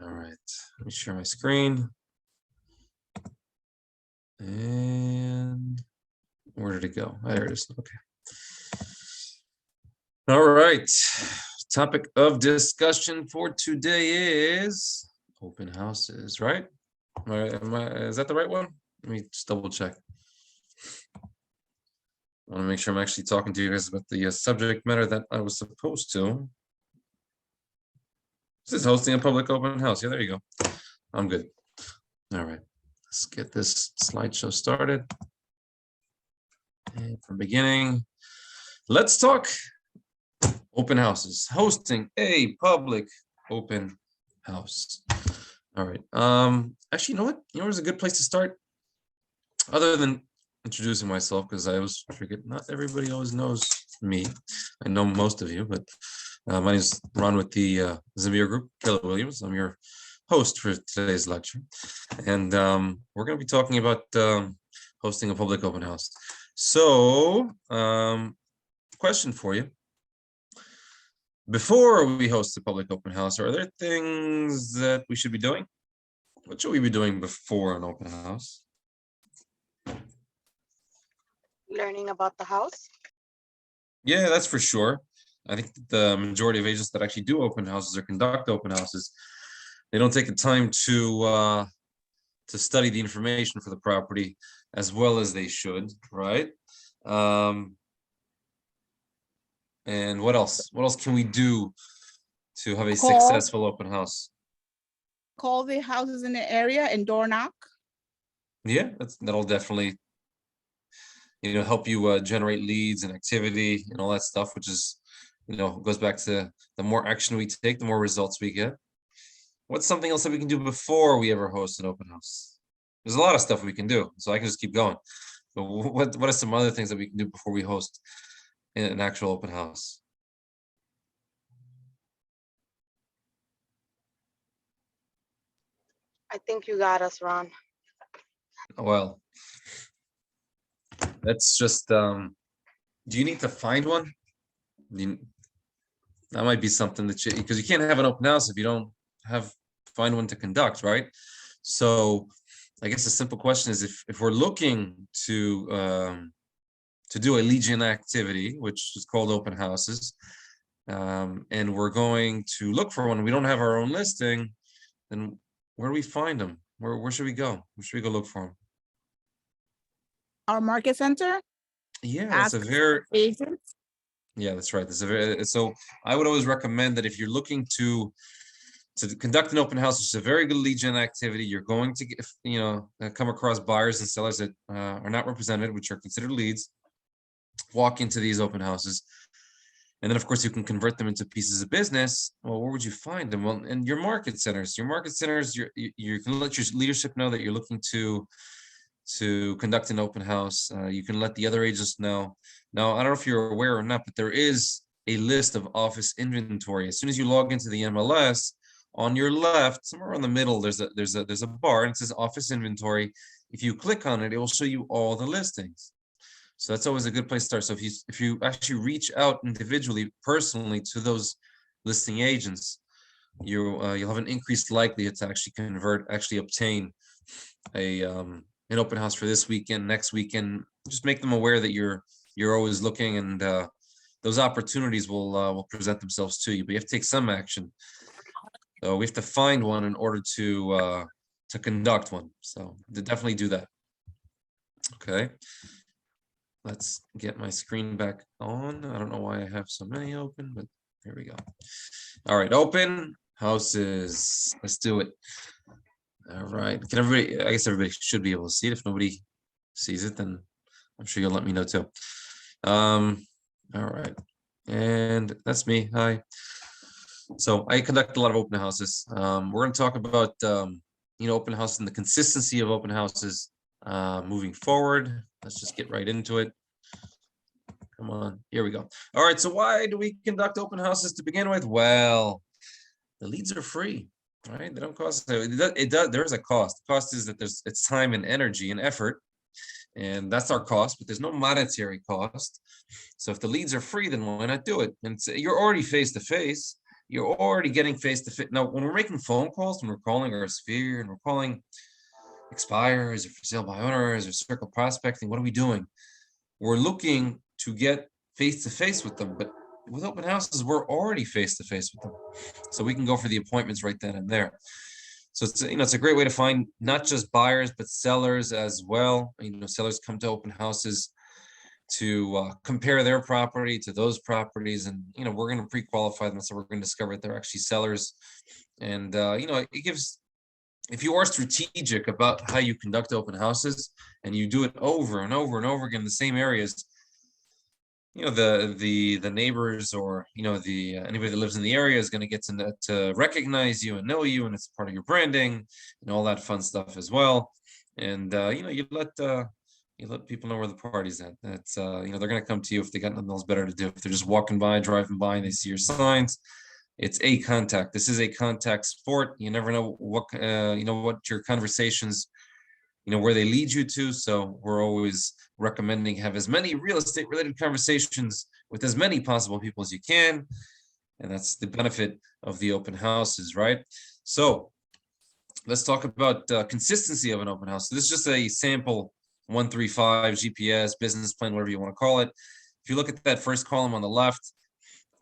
All right, let me share my screen. And where did it go? Oh, there it is. Okay. All right. Topic of discussion for today is open houses, right? Is that the right one? Let me just double check. I want to make sure I'm actually talking to you guys about the subject matter that I was supposed to. This is hosting a public open house. Yeah, there you go. I'm good. All right. Let's get this slideshow started. And from beginning, let's talk open houses, hosting a public open house. All right. Actually, you know what? You know where's a good place to start? Other than introducing myself, because I always forget, not everybody always knows me. I know most of you, but my name is Ron with the Zamir Group, Keller Williams. I'm your host for today's lecture. And we're going to be talking about hosting a public open house. So, question for you. Before we host a public open house, are there things that we should be doing? What should we be doing before an open house? Learning about the house. Yeah, that's for sure. I think the majority of agents that actually do open houses or conduct open houses, they don't take the time to study the information for the property as well as they should, right? And what else? What else can we do to have a successful open house? Call the houses in the area and door knock. Yeah, that'll definitely, help you generate leads and activity and all that stuff, which is, goes back to the more action we take, the more results we get. What's something else that we can do before we ever host an open house? There's a lot of stuff we can do, so I can just keep going. But what are some other things that we can do before we host an actual open house? I think you got us, Ron. Well, that's just, do you need to find one? That might be something that because you can't have an open house if you don't find one to conduct, right? So I guess the simple question is if we're looking to do a lead gen activity, which is called open houses, and we're going to look for one, we don't have our own listing, then where do we find them? Where should we go? Where should we go look for them? Our market center. Yeah, that's a very agents. Yeah, that's right. So I would always recommend that if you're looking to conduct an open house, which is a very good lead gen activity, you're going to get, come across buyers and sellers that are not represented, which are considered leads. Walk into these open houses, and then of course you can convert them into pieces of business. Well, where would you find them? Well, in your market centers. You can let your leadership know that you're looking to conduct an open house. You can let the other agents know. Now, I don't know if you're aware or not, but there is a list of office inventory. As soon as you log into the MLS, on your left, somewhere in the middle, there's a bar and it says office inventory. If you click on it, it will show you all the listings. So that's always a good place to start. So if you actually reach out individually, personally to those listing agents, you'll have an increased likelihood to actually obtain an open house for this weekend, next weekend. Just make them aware that you're always looking, and those opportunities will present themselves to you. But you have to take some action. So we have to find one in order to conduct one. So definitely do that. Okay. Let's get my screen back on. I don't know why I have so many open, but here we go. All right, open houses. Let's do it. All right. I guess everybody should be able to see it. If nobody sees it, then I'm sure you'll let me know too. All right. And that's me. Hi. So I conduct a lot of open houses. We're going to talk about, open houses and the consistency of open houses moving forward. Let's just get right into it. Come on. Here we go. All right. So why do we conduct open houses to begin with? Well, the leads are free. Right, they don't cost. It does. There is a cost. The cost is that it's time and energy and effort, and that's our cost. But there's no monetary cost. So if the leads are free, then why not do it? And you're already face to face. you're already getting face to face. Now, when we're making phone calls, when we're calling our sphere and we're calling expires or for sale by owners or circle prospecting, what are we doing? We're looking to get face to face with them, but with open houses, we're already face to face with them. So we can go for the appointments right then and there. So it's, it's a great way to find not just buyers, but sellers as well. Sellers come to open houses to compare their property to those properties, and we're going to pre-qualify them, so we're going to discover that they're actually sellers. And it gives, if you are strategic about how you conduct open houses and you do it over and over and over again in the same areas, the neighbors or anybody that lives in the area is going to get to recognize you and know you, and it's part of your branding and all that fun stuff as well. And you let people know where the party's at. That's they're going to come to you if they got nothing else better to do. If they're just walking by, driving by, and they see your signs, it's a contact. This is a contact sport. You never know what what your conversations, where they lead you to. So we're always recommending have as many real estate related conversations with as many possible people as you can. And that's the benefit of the open houses, right? So let's talk about consistency of an open house. So this is just a sample 135 GPS business plan, whatever you want to call it. If you look at that first column on the left,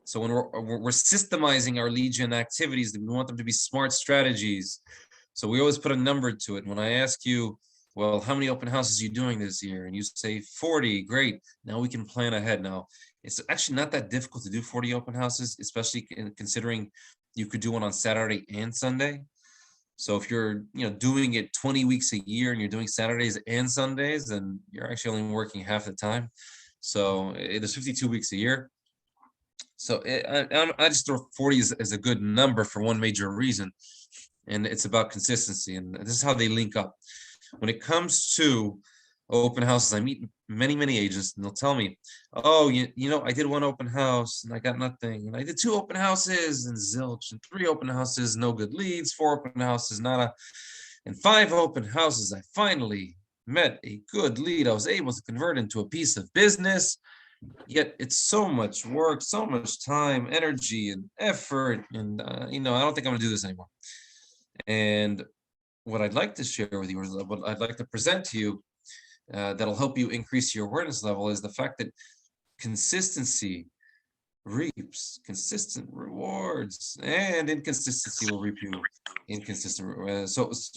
so when we're systemizing our lead gen activities, we want them to be smart strategies. So we always put a number to it. When I ask you, well, how many open houses are you doing this year? And you say 40, great. Now we can plan ahead. Now, it's actually not that difficult to do 40 open houses, especially considering you could do one on Saturday and Sunday. So if you're, doing it 20 weeks a year and you're doing Saturdays and Sundays, then you're actually only working half the time. So there's 52 weeks a year. So I just throw 40 as a good number for one major reason, and it's about consistency. And this is how they link up. When it comes to open houses, I meet many agents, and they'll tell me, oh, I did one open house and I got nothing. And I did 2 open houses and zilch, and 3 open houses, no good leads, 4 open houses, nada. And 5 open houses, I finally met a good lead. I was able to convert into a piece of business. Yet it's so much work, so much time, energy, and effort. And, I don't think I'm going to do this anymore. And what I'd like to share with you, or what I'd like to present to you, that'll help you increase your awareness level, is the fact that consistency reaps consistent rewards, and inconsistency will reap you inconsistent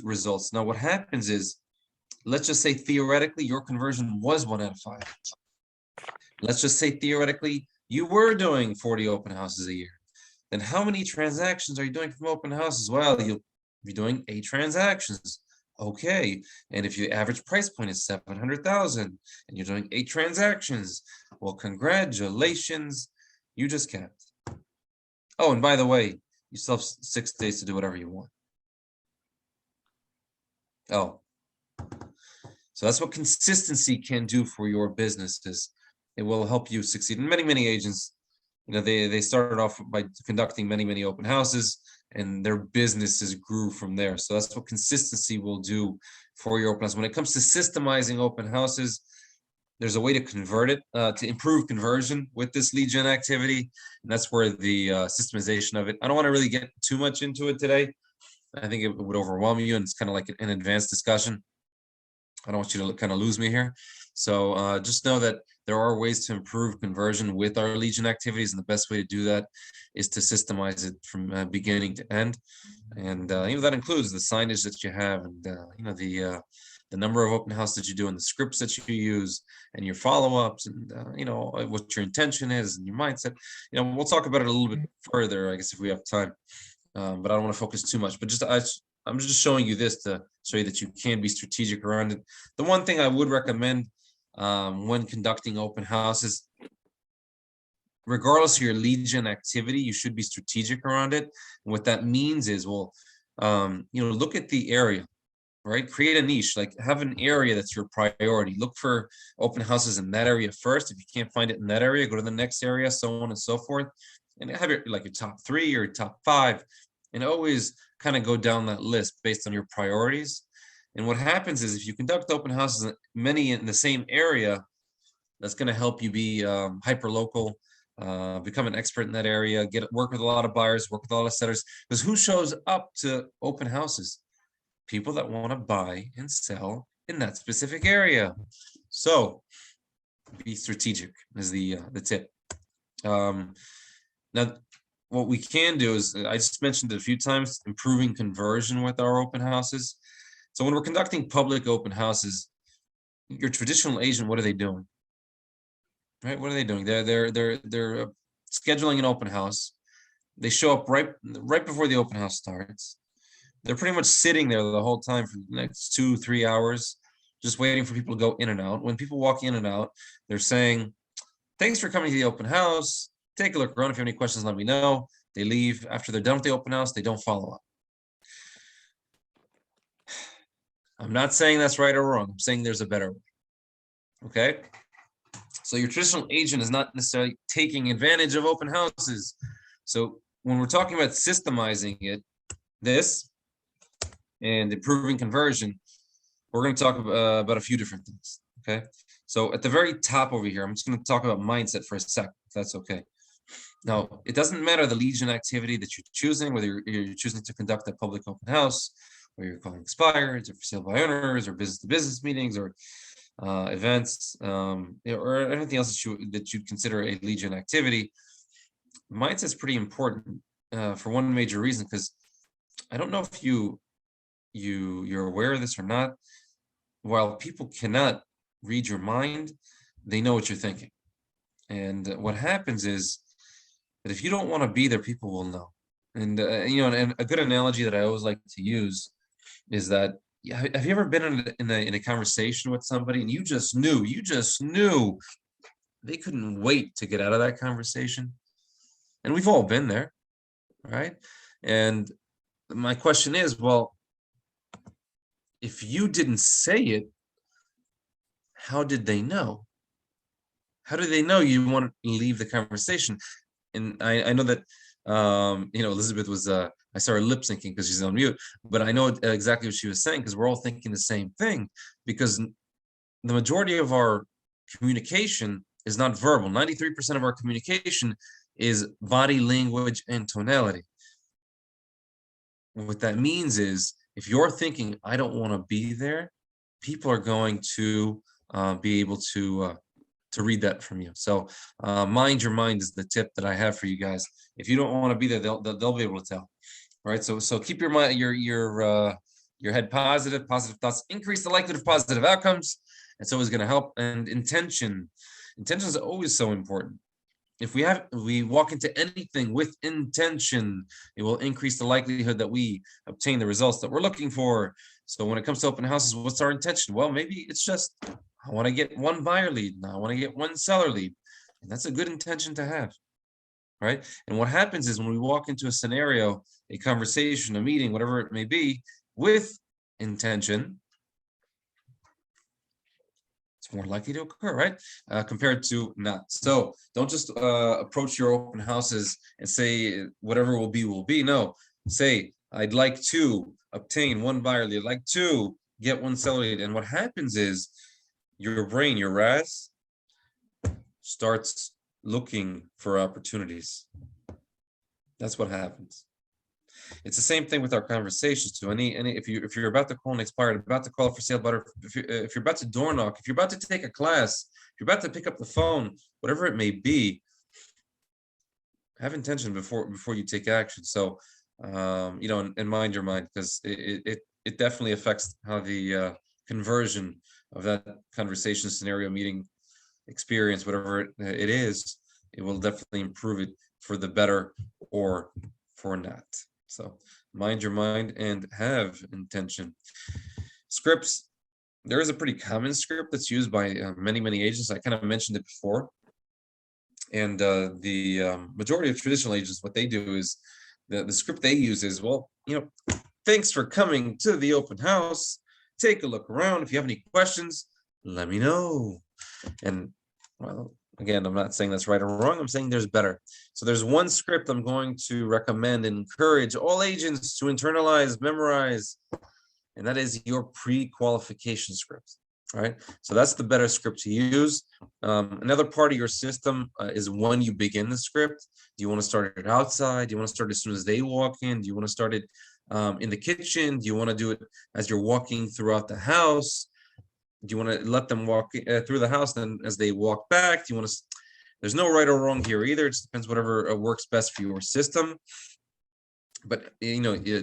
results. Now, what happens is, let's just say theoretically your conversion was 1 out of 5. Let's just say theoretically you were doing 40 open houses a year. Then how many transactions are you doing from open houses? Well, you'll be doing 8 transactions. Okay. And if your average price point is 700,000 and you're doing 8 transactions, well, congratulations, you just capped. Oh, and by the way, you still have 6 days to do whatever you want. Oh, so that's what consistency can do for your businesses. It will help you succeed. And many agents, they started off by conducting many open houses, and their businesses grew from there. So that's what consistency will do for your open house. When it comes to systemizing open houses, there's a way to convert it, to improve conversion with this lead gen activity. And that's where the systemization of it. I don't want to really get too much into it today. I think it would overwhelm you, and it's kind of like an advanced discussion. I don't want you to kind of lose me here. So just know that there are ways to improve conversion with our lead gen activities, and the best way to do that is to systemize it from beginning to end. And that includes the signage that you have, and the number of open houses that you do, and the scripts that you use, and your follow-ups, and what your intention is, and your mindset. We'll talk about it a little bit further, I guess, if we have time. But I don't want to focus too much. But I'm just showing you this to show you that you can be strategic around it. The one thing I would recommend when conducting open houses, regardless of your lead gen activity, you should be strategic around it. And what that means is, look at the area, right? Create a niche, like have an area that's your priority. Look for open houses in that area first. If you can't find it in that area, go to the next area, so on and so forth. And have your top 3 or top 5, and always kind of go down that list based on your priorities. And what happens is, if you conduct open houses, many in the same area, that's going to help you be hyper local, become an expert in that area, work with a lot of buyers, work with a lot of sellers. Because who shows up to open houses? People that want to buy and sell in that specific area. So be strategic is the tip. Now, what we can do is, I just mentioned it a few times, improving conversion with our open houses. So when we're conducting public open houses, your traditional agent, what are they doing? Right? What are they doing? They're scheduling an open house. They show up right before the open house starts. They're pretty much sitting there the whole time for the next 2-3 hours, just waiting for people to go in and out. When people walk in and out, they're saying, "Thanks for coming to the open house. Take a look around. If you have any questions, let me know." They leave. After they're done with the open house, they don't follow up. I'm not saying that's right or wrong. I'm saying there's a better way. Okay? So your traditional agent is not necessarily taking advantage of open houses. So when we're talking about systemizing it, this and improving conversion, we're going to talk about a few different things. Okay? So at the very top over here, I'm just going to talk about mindset for a sec, if that's okay. Now, it doesn't matter the lead gen activity that you're choosing, whether you're choosing to conduct a public open house, or you're calling expireds, or for sale by owners, or business-to-business meetings, or events, or anything else that you'd consider a lead gen activity. Mindset is pretty important for one major reason, because I don't know if you're aware of this or not. While people cannot read your mind, they know what you're thinking. And what happens is that if you don't want to be there, people will know. And and a good analogy that I always like to use is that, have you ever been in a conversation with somebody and you just knew they couldn't wait to get out of that conversation? And we've all been there, right? And my question is, well, if you didn't say it, how did they know? How did they know you want to leave the conversation? And I know that Elizabeth was I saw her lip syncing because she's on mute, but I know exactly what she was saying, because we're all thinking the same thing, because the majority of our communication is not verbal. 93% of our communication is body language and tonality. What that means is, if you're thinking, I don't want to be there, people are going to be able to read that from you. So mind your mind is the tip that I have for you guys. If you don't want to be there, they'll be able to tell. All right. So keep your mind, your head positive thoughts increase the likelihood of positive outcomes. It's always going to help. And intention is always so important. If we walk into anything with intention, it will increase the likelihood that we obtain the results that we're looking for. So when it comes to open houses, what's our intention? Well, maybe it's just, I want to get one buyer lead. Now I want to get one seller lead. And that's a good intention to have, right? And what happens is, when we walk into a scenario, a conversation, a meeting, whatever it may be, with intention, it's more likely to occur, right? Compared to not. So don't just approach your open houses and say whatever will be will be. No, say, I'd like to obtain one buyer lead, I'd like to get one seller lead. And what happens is, your brain, your RAS, starts looking for opportunities. That's what happens. It's the same thing with our conversations too. If you're about to call an expired, about to call for sale, but if you're about to door knock, if you're about to take a class, if you're about to pick up the phone, whatever it may be, have intention before you take action. So and mind your mind, because it definitely affects how the conversion of that conversation, scenario, meeting, experience, whatever it is, it will definitely improve it for the better or for not. So mind your mind and have intention. Scripts, there is a pretty common script that's used by many agents. I kind of mentioned it before. And the majority of traditional agents, what they do is, the script they use is, well, thanks for coming to the open house. Take a look around. If you have any questions, let me know. And, well, again, I'm not saying that's right or wrong. I'm saying there's better. So there's one script I'm going to recommend and encourage all agents to internalize, memorize, and that is your pre-qualification script. All right. So that's the better script to use. Another part of your system is when you begin the script. Do you want to start it outside? Do you want to start as soon as they walk in? Do you want to start it in the kitchen? Do you want to do it as you're walking throughout the house? Do you want to let them walk through the house, then as they walk back? Do you want to? There's no right or wrong here either. It just depends whatever works best for your system. But you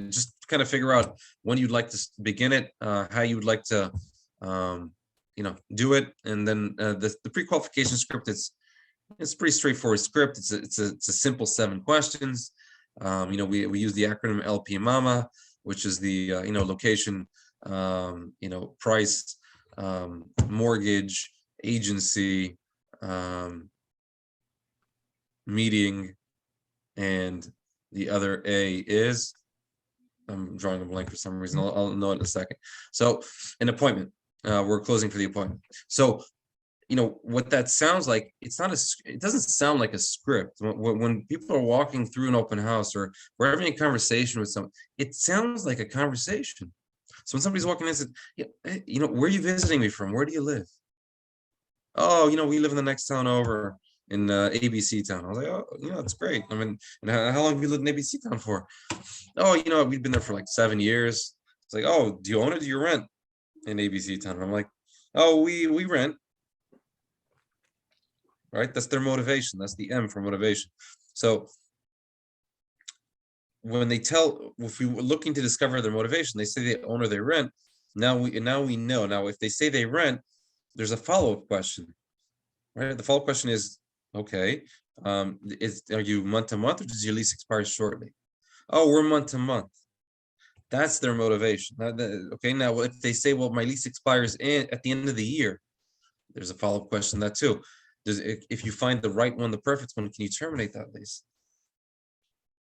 just kind of figure out when you'd like to begin it, how you would like to do it, and then the pre-qualification script, it's a pretty straightforward script. It's a simple 7 questions. We use the acronym LP-MAMA, which is the location, price, mortgage, agency, meeting, and the other A is, I'm drawing a blank for some reason. I'll know it in a second. So an appointment. We're closing for the appointment. So what that sounds like, it doesn't sound like a script. When people are walking through an open house, or we're having a conversation with someone, it sounds like a conversation. So when somebody's walking in and says, where are you visiting me from? Where do you live? Oh, we live in the next town over in ABC town. I was like, oh, that's great. I mean, and how long have you lived in ABC town for? Oh, we've been there for like 7 years. It's like, oh, do you own it? Do you rent in ABC town? And I'm like, oh, we rent. Right? That's their motivation. That's the M for motivation. So when if we were looking to discover their motivation, they say they own or they rent. Now we know. Now, if they say they rent, there's a follow-up question, right? The follow-up question is, okay, are you month to month, or does your lease expire shortly? Oh, we're month to month. That's their motivation. Okay, now if they say, well, my lease expires at the end of the year, there's a follow-up question that too. If you find the right one, the perfect one, can you terminate that lease?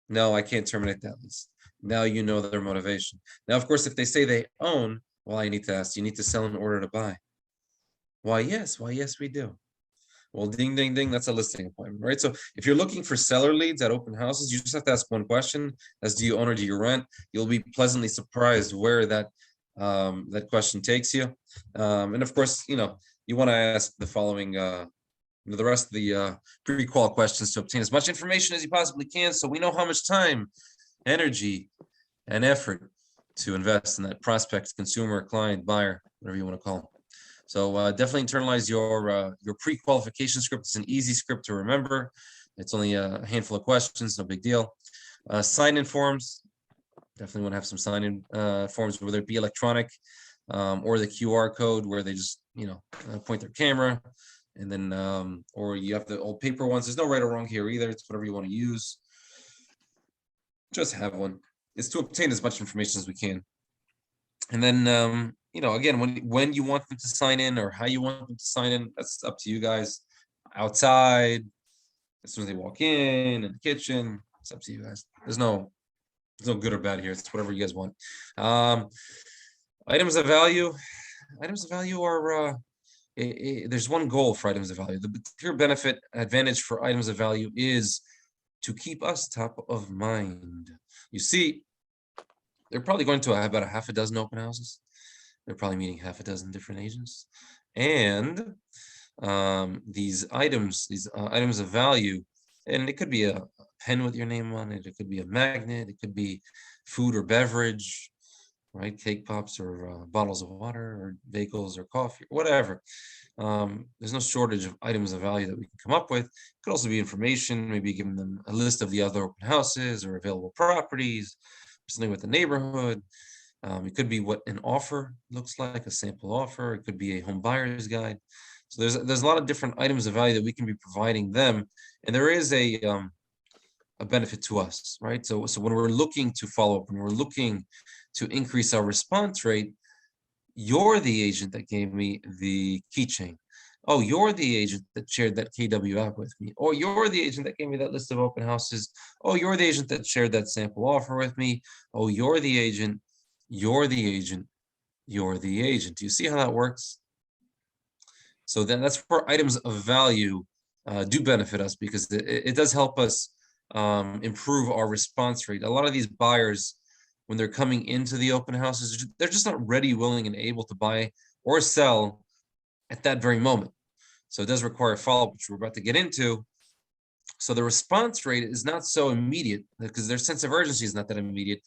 No, I can't terminate that lease. Now you know their motivation. Now, of course, if they say they own, well, I need to ask, you need to sell in order to buy. Why, yes, we do. Well, ding, ding, ding, that's a listing appointment, right? So if you're looking for seller leads at open houses, you just have to ask one question, as do you own or do you rent? You'll be pleasantly surprised where that question takes you. And of course, you want to ask the following, the rest of the pre-qual questions to obtain as much information as you possibly can, so we know how much time, energy, and effort to invest in that prospect, consumer, client, buyer, whatever you want to call them. So definitely internalize your pre-qualification script. It's an easy script to remember. It's only a handful of questions, no big deal. Sign-in forms. Definitely want to have some sign-in forms, whether it be electronic or the QR code, where they just point their camera, and then or you have the old paper ones. There's no right or wrong here either. It's whatever you want to use. Just have one. It's to obtain as much information as we can. And then again, when you want them to sign in, or how you want them to sign in, that's up to you guys. Outside, as soon as they walk in the kitchen, it's up to you guys. There's no good or bad here. It's whatever you guys want. Items of value. Items of value are there's one goal for items of value. The clear benefit advantage for items of value is to keep us top of mind. You see, they're probably going to about a half a dozen open houses. They're probably meeting half a dozen different agents. And these items of value, and it could be a pen with your name on it. It could be a magnet. It could be food or beverage, right? Cake pops, or bottles of water, or bagels, or coffee, or whatever. There's no shortage of items of value that we can come up with. It could also be information, maybe giving them a list of the other open houses or available properties, something with the neighborhood. It could be what an offer looks like, a sample offer. It could be a home buyer's guide. So there's a lot of different items of value that we can be providing them, and there is a benefit to us, right? So when we're looking to follow up, when we're looking to increase our response rate, you're the agent that gave me the keychain. Oh, you're the agent that shared that KW app with me. Or you're the agent that gave me that list of open houses. Oh, you're the agent that shared that sample offer with me. Oh, you're the agent. You're the agent. You're the agent. Do you see how that works? So that's where items of value do benefit us, because it does help us improve our response rate. A lot of these buyers, when they're coming into the open houses, they're just not ready, willing, and able to buy or sell at that very moment. So it does require follow-up, which we're about to get into. So the response rate is not so immediate because their sense of urgency is not that immediate.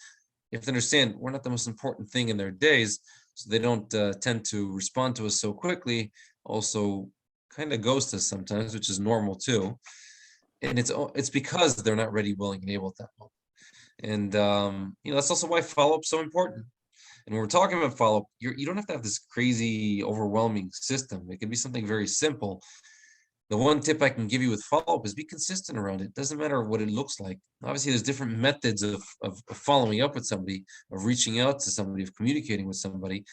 You have to understand we're not the most important thing in their days, so they don't tend to respond to us so quickly. Also, kind of ghost us sometimes, which is normal too. And it's because they're not ready, willing, and able at that moment. And that's also why follow-up is so important. And when we're talking about follow-up, you don't have to have this crazy, overwhelming system. It can be something very simple. The one tip I can give you with follow-up is be consistent around it. Doesn't matter what it looks like. Obviously, there's different methods of following up with somebody, of reaching out to somebody, of communicating with somebody.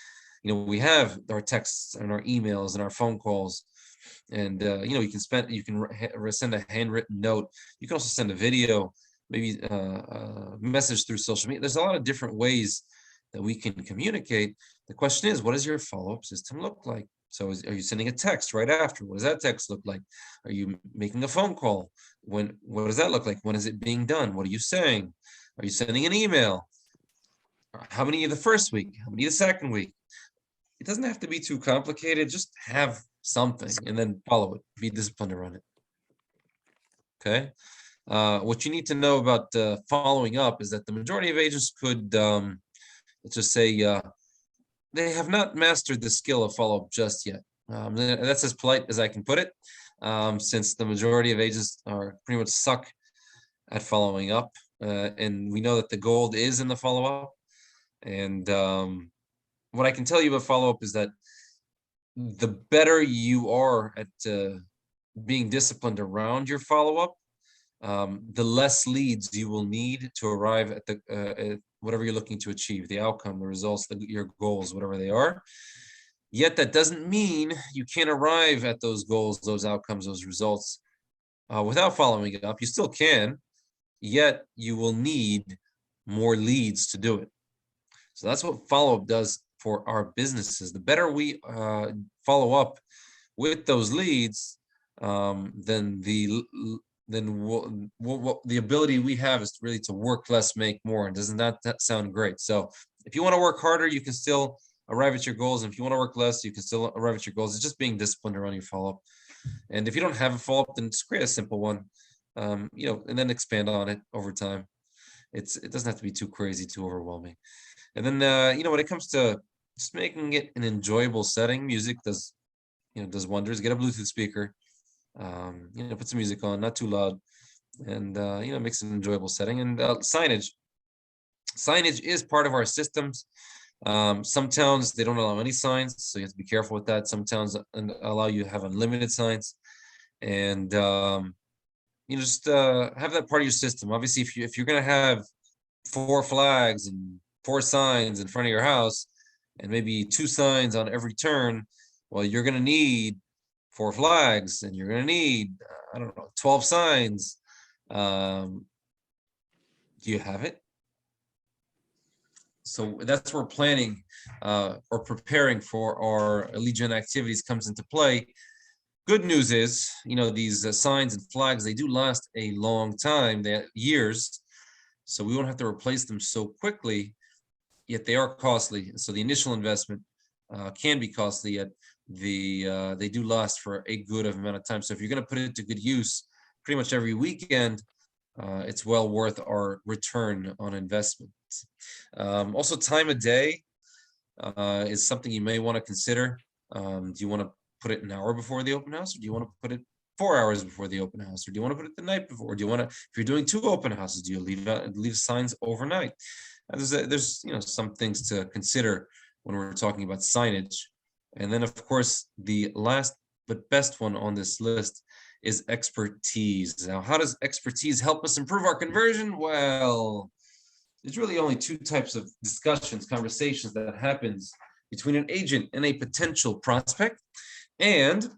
We have our texts and our emails and our phone calls. And you can send a handwritten note. You can also send a video, maybe a message through social media. There's a lot of different ways that we can communicate. The question is, what does your follow-up system look like? So are you sending a text right after? What does that text look like? Are you making a phone call? What does that look like? When is it being done? What are you saying? Are you sending an email? How many the first week? How many the second week? It doesn't have to be too complicated. Just have something and then follow it. Be disciplined around it. Okay. What you need to know about following up is that the majority of agents could, let's just say, they have not mastered the skill of follow-up just yet. That's as polite as I can put it, since the majority of agents are pretty much suck at following up. And we know that the gold is in the follow-up. And what I can tell you about follow-up is that the better you are at being disciplined around your follow-up, the less leads you will need to arrive at the whatever you're looking to achieve, the outcome, the results, your goals, whatever they are. Yet that doesn't mean you can't arrive at those goals, those outcomes, those results without following it up. You still can, yet you will need more leads to do it. So that's what follow-up does for our businesses. The better we follow up with those leads, then the ability we have is really to work less, make more. And doesn't that sound great? So if you want to work harder, you can still arrive at your goals. And if you want to work less, you can still arrive at your goals. It's just being disciplined around your follow-up. And if you don't have a follow-up, then just create a simple one, and then expand on it over time. It doesn't have to be too crazy, too overwhelming. And then, when it comes to just making it an enjoyable setting, music does wonders. Get a Bluetooth speaker. Put some music on, not too loud, and makes it an enjoyable setting. And signage is part of our systems. Some towns, they don't allow any signs, so you have to be careful with that. Some towns allow you to have unlimited signs, and just have that part of your system. Obviously, if you're going to have 4 flags and 4 signs in front of your house, and maybe 2 signs on every turn, well, you're going to need 4 flags, and you're going to need 12 signs. Do you have it? So that's where planning or preparing for our lead gen activities comes into play. Good news is, these signs and flags, they do last a long time, they're years, so we won't have to replace them so quickly, yet they are costly. So the initial investment can be costly, yet they do last for a good amount of time. So if you're going to put it to good use pretty much every weekend, it's well worth our return on investment. Also, time of day is something you may want to consider. Do you want to put it an hour before the open house, or do you want to put it 4 hours before the open house, or do you want to put it the night before? Or do you want to, if you're doing 2 open houses, do you leave signs overnight? There's some things to consider when we're talking about signage. And then, of course, the last but best one on this list is expertise. Now, how does expertise help us improve our conversion? Well, there's really only 2 types of conversations that happens between an agent and a potential prospect. And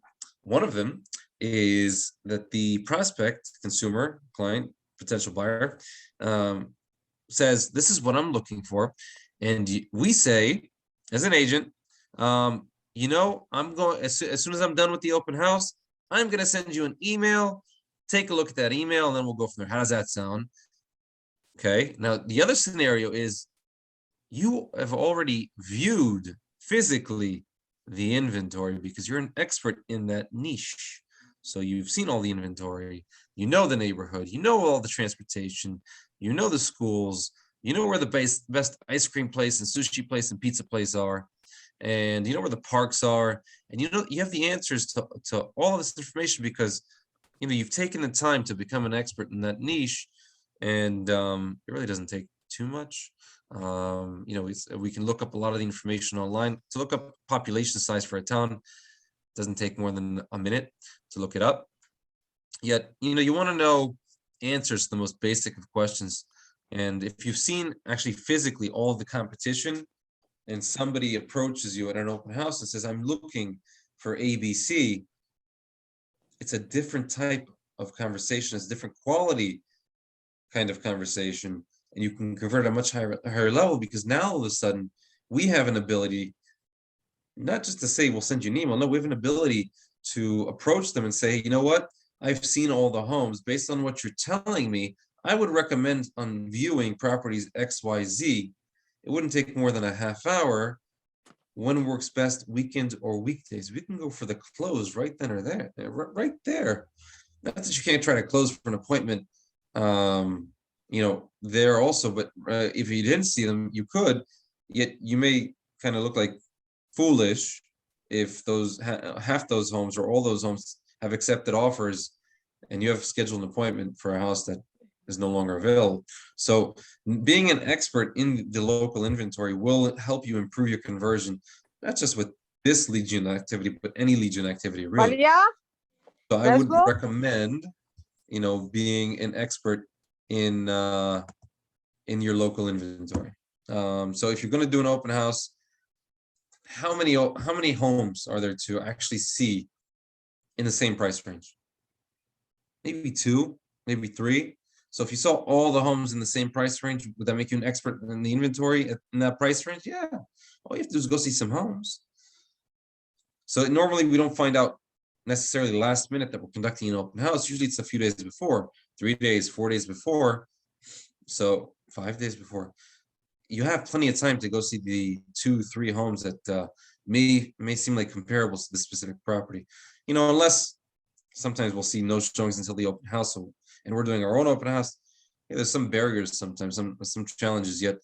one of them is that the prospect, consumer, client, potential buyer, says, this is what I'm looking for. And we say, as an agent, I'm going, as soon as I'm done with the open house, I'm going to send you an email. Take a look at that email, and then we'll go from there. How does that sound? Okay. Now, the other scenario is you have already viewed physically the inventory because you're an expert in that niche. So you've seen all the inventory, you know the neighborhood, you know all the transportation, you know the schools, you know where the best ice cream place and sushi place and pizza place are, and you know where the parks are, and you know you have the answers to all of this information because you know you've taken the time to become an expert in that niche, and it really doesn't take too much. You know, we can look up a lot of the information online. To look up population size for a town doesn't take more than a minute to look it up. Yet, you know, you want to know answers to the most basic of questions. And if you've seen actually physically all of the competition, and somebody approaches you at an open house and says, I'm looking for ABC, it's a different type of conversation, it's a different quality kind of conversation, and you can convert at a much higher level because now all of a sudden we have an ability not just to say we'll send you an email. No, we have an ability to approach them and say, you know what, I've seen all the homes. Based on what you're telling me, I would recommend on viewing properties XYZ. It wouldn't take more than a half hour. When works best, weekends or weekdays? We can go for the close right then or there, right there. Not that you can't try to close for an appointment, you know, there also, but if you didn't see them, you could. Yet you may kind of look like foolish if those half those homes or all those homes have accepted offers and you have scheduled an appointment for a house that is no longer available. So being an expert in the local inventory will help you improve your conversion, not just with this lead gen activity, but any lead gen activity really. Maria, So I let's would go. recommend, you know, being an expert in your local inventory. So if you're going to do an open house, how many homes are there to actually see in the same price range? Maybe 2, maybe 3. So if you saw all the homes in the same price range, would that make you an expert in the inventory in that price range? Yeah. All you have to do is go see some homes. So normally we don't find out necessarily last minute that we're conducting an open house. Usually it's a few days before, 3 days, 4 days before. So 5 days before. You have plenty of time to go see the 2-3 homes that may seem like comparable to the specific property. You know, unless sometimes we'll see no showings until the open house, and we're doing our own open house. Yeah, there's some barriers sometimes, some challenges. Yet,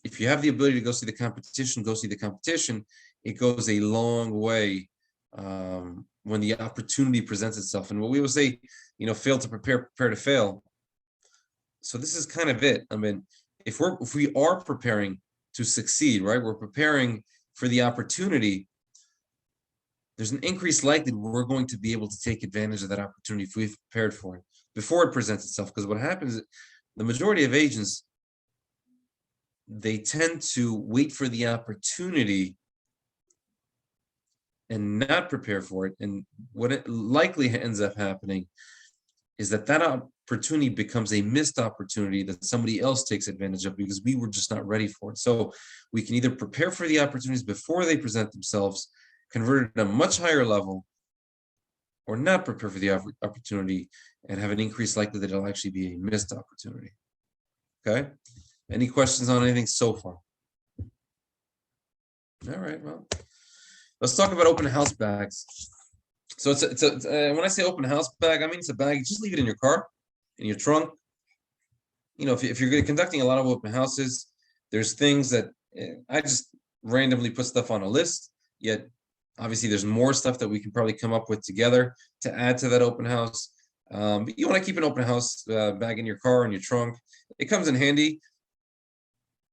if you have the ability to go see the competition, go see the competition. It goes a long way when the opportunity presents itself. And what we will say, you know, fail to prepare, prepare to fail. So this is kind of it. I mean, if we are preparing to succeed, right? We're preparing for the opportunity. There's an increased likelihood we're going to be able to take advantage of that opportunity if we've prepared for it before it presents itself. Because what happens is the majority of agents, they tend to wait for the opportunity and not prepare for it. And what it likely ends up happening is that opportunity becomes a missed opportunity that somebody else takes advantage of because we were just not ready for it. So we can either prepare for the opportunities before they present themselves, convert it at a much higher level, or not prepare for the opportunity and have an increased likelihood that it'll actually be a missed opportunity. Okay. Any questions on anything so far? All right, well, let's talk about open house bags. So it's when I say open house bag, I mean it's a bag. You just leave it in your car, in your trunk. You know, if you're conducting a lot of open houses, there's things that I just randomly put stuff on a list. Yet, obviously, there's more stuff that we can probably come up with together to add to that open house. But you want to keep an open house bag in your car, in your trunk. It comes in handy.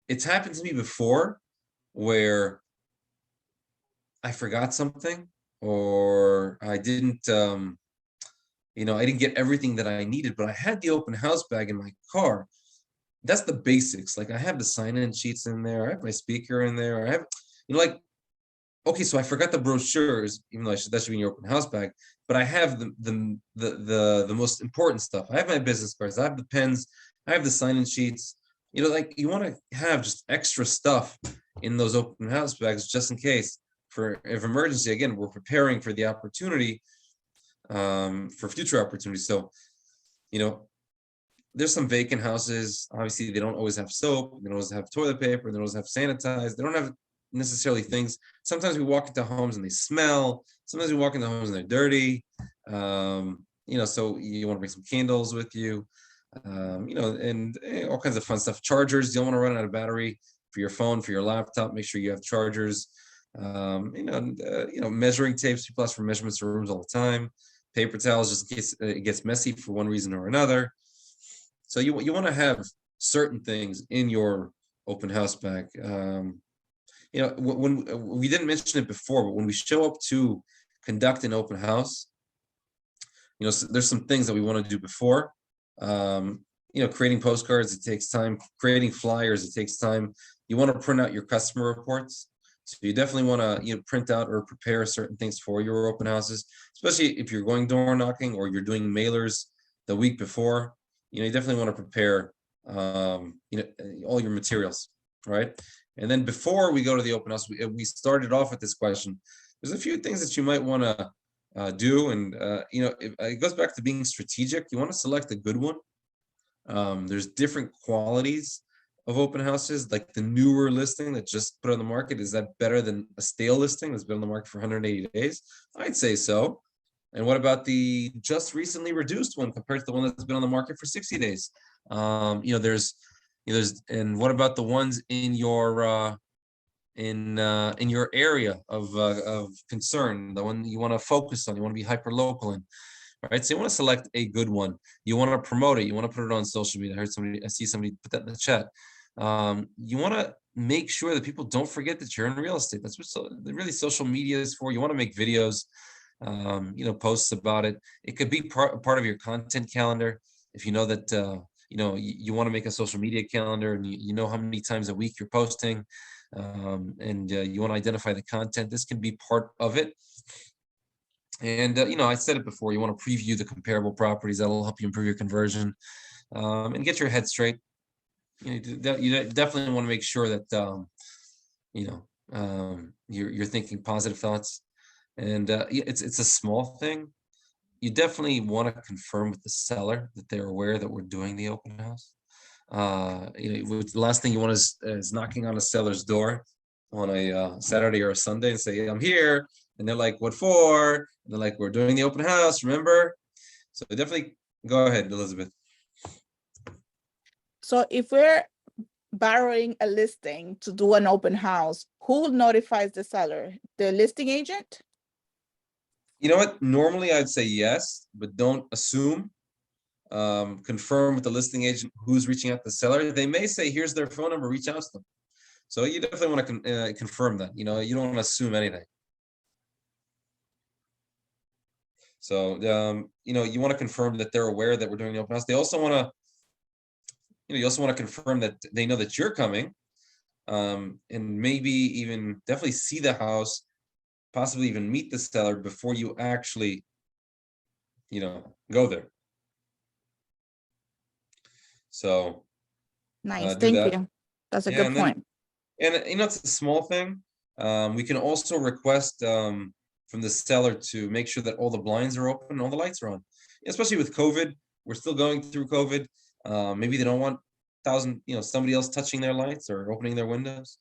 It's happened to me before where I forgot something or I didn't, you know, I didn't get everything that I needed, but I had the open house bag in my car. That's the basics. Like I have the sign-in sheets in there. I have my speaker in there. I have, you know, like, okay, so I forgot the brochures, even though that should be in your open house bag, but I have the most important stuff. I have my business cards. I have the pens. I have the sign-in sheets. You know, like you want to have just extra stuff in those open house bags just in case for if emergency. Again, we're preparing for the opportunity, for future opportunities. So, you know, there's some vacant houses. Obviously, they don't always have soap. They don't always have toilet paper. They don't always have sanitized. They don't have necessarily things. Sometimes we walk into homes and they smell. Sometimes we walk into homes and they're dirty. So you want to bring some candles with you, and all kinds of fun stuff. Chargers, you don't want to run out of battery for your phone, for your laptop. Make sure you have chargers. Measuring tapes. People ask for measurements of rooms all the time. Paper towels, just in case it gets messy for one reason or another. So you want to have certain things in your open house bag. When we didn't mention it before, but when we show up to conduct an open house, there's some things that we want to do before. Creating postcards, it takes time. Creating flyers, it takes time. You want to print out your customer reports. So you definitely want to print out or prepare certain things for your open houses, especially if you're going door knocking or you're doing mailers the week before. You definitely want to prepare all your materials, right? And then before we go to the open house, we started off with this question. There's a few things that you might want to do, and it goes back to being strategic. You want to select a good one. There's different qualities of open houses, like the newer listing that just put on the market. Is that better than a stale listing that's been on the market for 180 days? I'd say so. And what about the just recently reduced one compared to the one that's been on the market for 60 days? And what about the ones in your area of concern, the one you want to focus on, you want to be hyper local in? All right, so you want to select a good one. You want to promote it. You want to put it on social media. I see somebody put that in the chat. You want to make sure that people don't forget that you're in real estate. That's what really social media is for. You want to make videos, posts about it. It could be part of your content calendar. If you know that, you want to make a social media calendar, and you know how many times a week you're posting, and you want to identify the content. This can be part of it. And, I said it before, you want to preview the comparable properties. That'll help you improve your conversion, and get your head straight. You definitely want to make sure that, you're thinking positive thoughts. And it's a small thing. You definitely want to confirm with the seller that they're aware that we're doing the open house. The last thing you want is knocking on a seller's door on a Saturday or a Sunday and say, I'm here. And they're like, what for? And they're like, we're doing the open house, remember? So definitely go ahead, Elizabeth. So if we're borrowing a listing to do an open house, who notifies the seller? The listing agent? You know what? Normally I'd say yes, but don't assume. Confirm with the listing agent who's reaching out to the seller. They may say, here's their phone number, reach out to them. So you definitely want to confirm that. You don't want to assume anything. So, you want to confirm that they're aware that we're doing the open house. They also want to, you also want to confirm that they know that you're coming, and maybe even definitely see the house, possibly even meet the seller before you actually, go there. So. Nice, thank that. you. That's a good point. And it's a small thing. We can also request from the seller to make sure that all the blinds are open and all the lights are on. Especially with COVID, we're still going through COVID. Maybe they don't want somebody else touching their lights or opening their windows.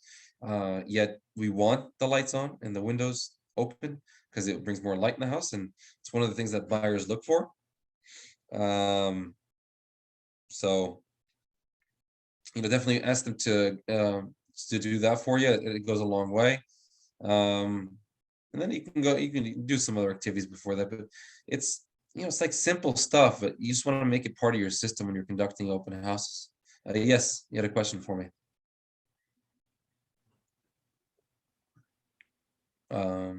Yet we want the lights on and the windows open because it brings more light in the house, and it's one of the things that buyers look for. So. Definitely ask them to do that for you. It goes a long way. And then you can do some other activities before that, but it's like simple stuff, but you just want to make it part of your system when you're conducting open houses. Yes, you had a question for me. How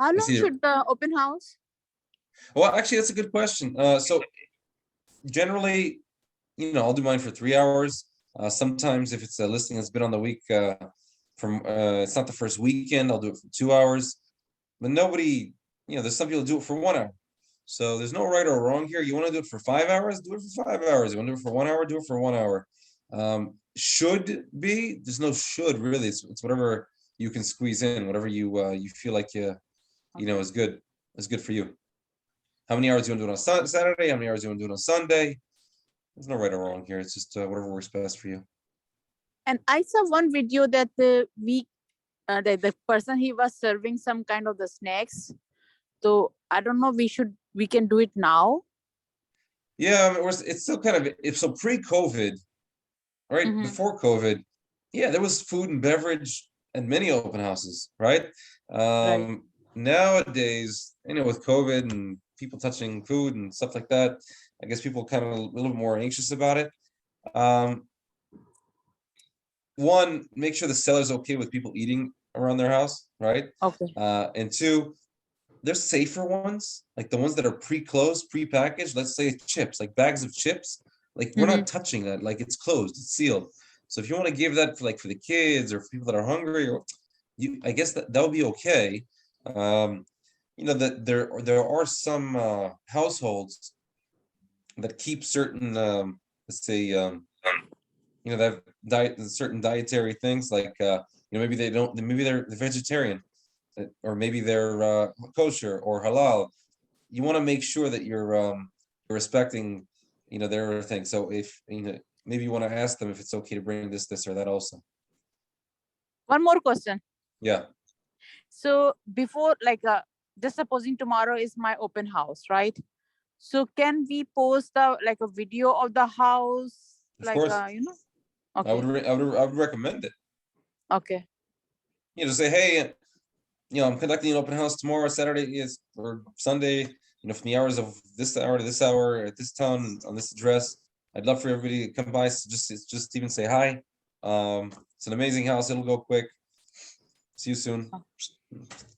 long should the open house? Well, actually, that's a good question. So generally, I'll do mine for 3 hours. Sometimes if it's a listing that's been on the week it's not the first weekend, I'll do it for 2 hours. But nobody, there's some people do it for 1 hour. So there's no right or wrong here. You want to do it for 5 hours, do it for 5 hours. You want to do it for 1 hour, do it for 1 hour. Should be, there's no should really. It's whatever you can squeeze in, whatever you feel like is good for you. How many hours do you want to do it on Saturday? How many hours do you want to do it on Sunday? There's no right or wrong here. It's just whatever works best for you. And I saw one video that the the person, he was serving some kind of the snacks. So I don't know, we can do it now. Yeah, I mean, it's still kind of, if so pre-COVID, right? Mhm. Before COVID, yeah, there was food and beverage at many open houses, right? Nowadays, with COVID and people touching food and stuff like that, I guess people kind of a little more anxious about it. One, make sure the seller's okay with people eating around their house, right? Okay. And two, there's safer ones, like the ones that are pre-closed, pre-packaged. Let's say chips, like bags of chips. Like we're not touching that. Like it's closed, it's sealed. So if you want to give that for the kids or for people that are hungry, or I guess that would be okay. That there are some households that keep certain, let's say, they have certain dietary things, like maybe they're vegetarian, or maybe they're kosher or halal. You want to make sure that you're respecting their thing. So if maybe you want to ask them if it's okay to bring this or that also. One more question. Yeah. So before, just supposing tomorrow is my open house, right? So can we post a video of the house? Of course. Okay. I would recommend it. Okay. Just say, hey, I'm conducting an open house tomorrow, Saturday or Sunday, from the hours of this hour to this hour at this town on this address. I'd love for everybody to come by, so just even say hi. It's an amazing house. It'll go quick. See you soon.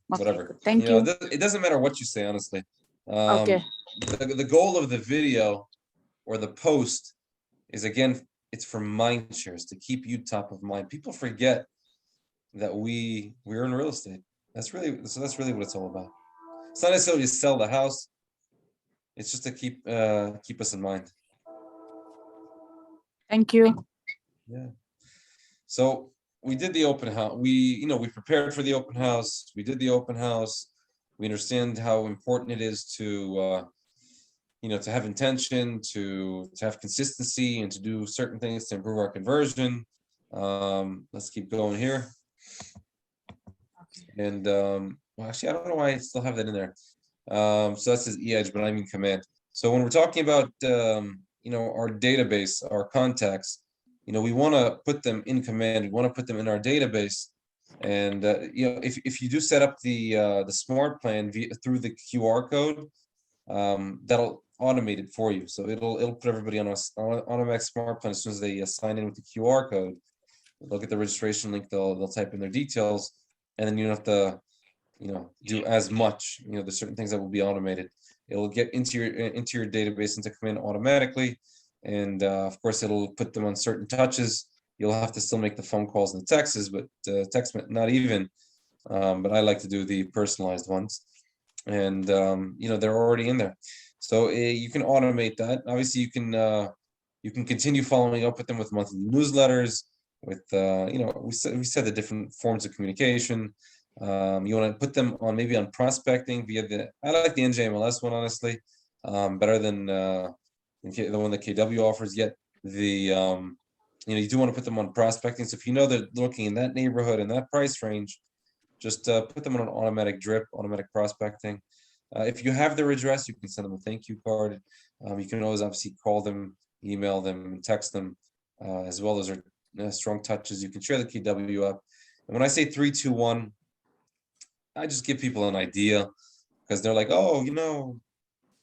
Whatever. Thank you. It doesn't matter what you say, honestly. Okay. The goal of the video or the post is, again, it's for mind shares, to keep you top of mind. People forget that we're in real estate. That's really what it's all about. It's not necessarily to sell the house. It's just to keep us in mind. Thank you. Yeah. So we did the open house. We prepared for the open house. We did the open house. We understand how important it is to to have intention, to have consistency, and to do certain things to improve our conversion. Let's keep going here. And well, actually, I don't know why I still have that in there. So that's his edge, but I mean command. So when we're talking about our database, our contacts, we want to put them in command. We want to put them in our database. And if you do set up the smart plan through the QR code, that'll automate it for you. So it'll put everybody on automatic smart plan as soon as they sign in with the QR code. They'll get the registration link. They'll type in their details, and then you don't have to do as much. There's certain things that will be automated. It'll get into your database, into command automatically, and of course it'll put them on certain touches. You'll have to still make the phone calls and the texts, but text not even. But I like to do the personalized ones, and they're already in there. So you can automate that. Obviously, you can continue following up with them with monthly newsletters. With we said the different forms of communication. You want to put them on maybe on prospecting via I like the NJMLS one, honestly, better than the one that KW offers. Yet you do want to put them on prospecting. So if they're looking in that neighborhood and that price range, just put them on an automatic drip, automatic prospecting. If you have their address, you can send them a thank you card. You can always obviously call them, email them, text them, as well as their strong touches. You can share the KW up. And when I say 3, 2, 1, I just give people an idea, because they're like, oh,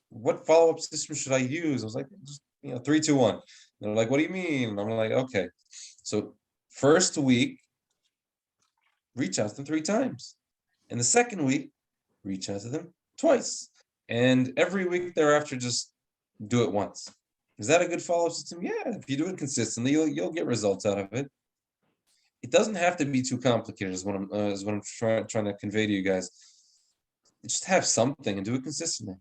what follow-up system should I use? I was like, just 3, 2, 1. They're like, what do you mean? And I'm like, okay. So first week, reach out to them 3 times. And the second week, reach out to them twice. And every week thereafter, just do it once. Is that a good follow-up system? Yeah, if you do it consistently, you'll get results out of it. It doesn't have to be too complicated, is what I'm trying to convey to you guys. Just have something and do it consistently.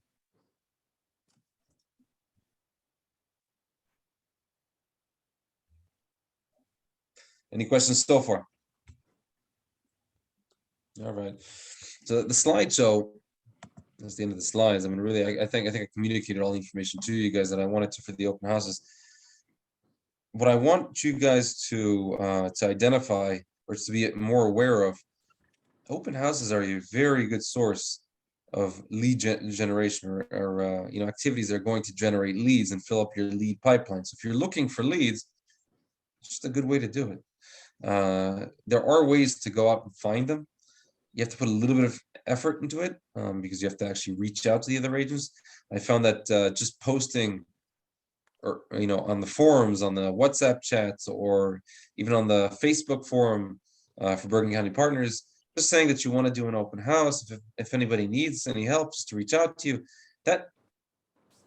Any questions so far? All right. So the slideshow, that's the end of the slides. I mean, really, I think I communicated all the information to you guys that I wanted to for the open houses. what I want you guys to identify or to be more aware of, open houses are a very good source of lead generation or activities that are going to generate leads and fill up your lead pipeline. So if you're looking for leads, it's just a good way to do it. There are ways to go out and find them. You have to put a little bit of effort into it because you have to actually reach out to the other agents. I found that just posting or on the forums, on the WhatsApp chats, or even on the Facebook forum for Bergen County Partners, just saying that you want to do an open house. If anybody needs any help, just to reach out to you. That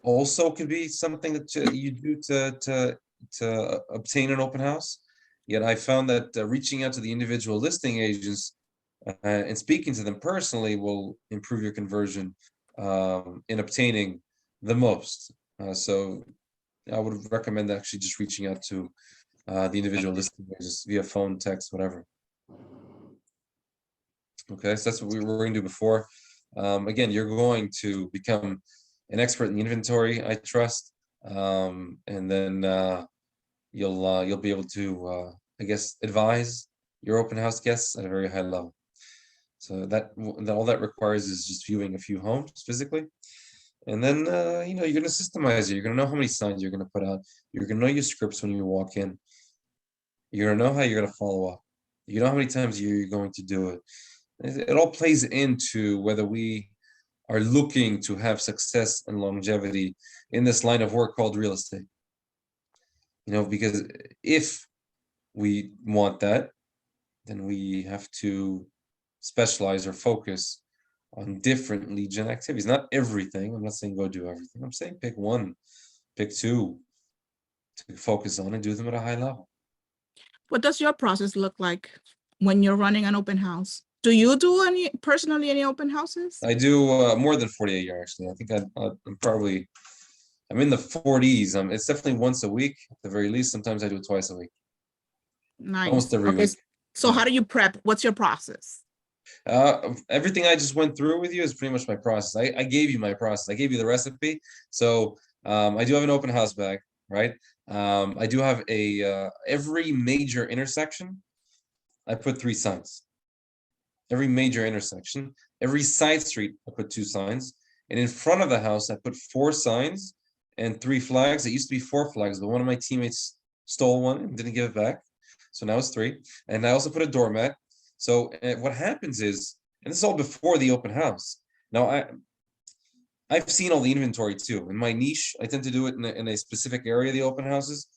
also could be something that you do to obtain an open house. Yet I found that reaching out to the individual listing agents and speaking to them personally will improve your conversion in obtaining the most. So I would recommend actually just reaching out to the individual listing agents via phone, text, whatever. Okay, so that's what we were going to do before. Again, you're going to become an expert in the inventory, I trust, and then you'll be able to, I guess, advise your open house guests at a very high level. So that all that requires is just viewing a few homes physically, and then you're going to systemize it. You're going to know how many signs you're going to put out. You're going to know your scripts when you walk in. You're going to know how you're going to follow up. You know how many times you're going to do it. It all plays into whether we are looking to have success and longevity in this line of work called real estate. Because if we want that, then we have to specialize or focus on different lead gen activities. Not everything. I'm not saying go do everything. I'm saying pick one, pick two to focus on and do them at a high level. What does your process look like when you're running an open house? Do you do any open houses? I do more than 40 a year, actually. I think I'm in the 40s. It's definitely once a week at the very least. Sometimes I do it twice a week. Nice. Almost every Okay, week. so Yeah. how do you prep? What's your process? Everything I just went through with you is pretty much my process. I gave you my process. I gave you the recipe. So I do have an open house bag, right? I do have every major intersection, I put 3 signs. Every major intersection, every side street, I put 2 signs. And in front of the house, I put 4 signs and 3 flags. It used to be 4 flags, but one of my teammates stole one and didn't give it back. So now it's 3. And I also put a doormat. So what happens is, and this is all before the open house. Now I've seen all the inventory too. In my niche, I tend to do it in a specific area of the open houses.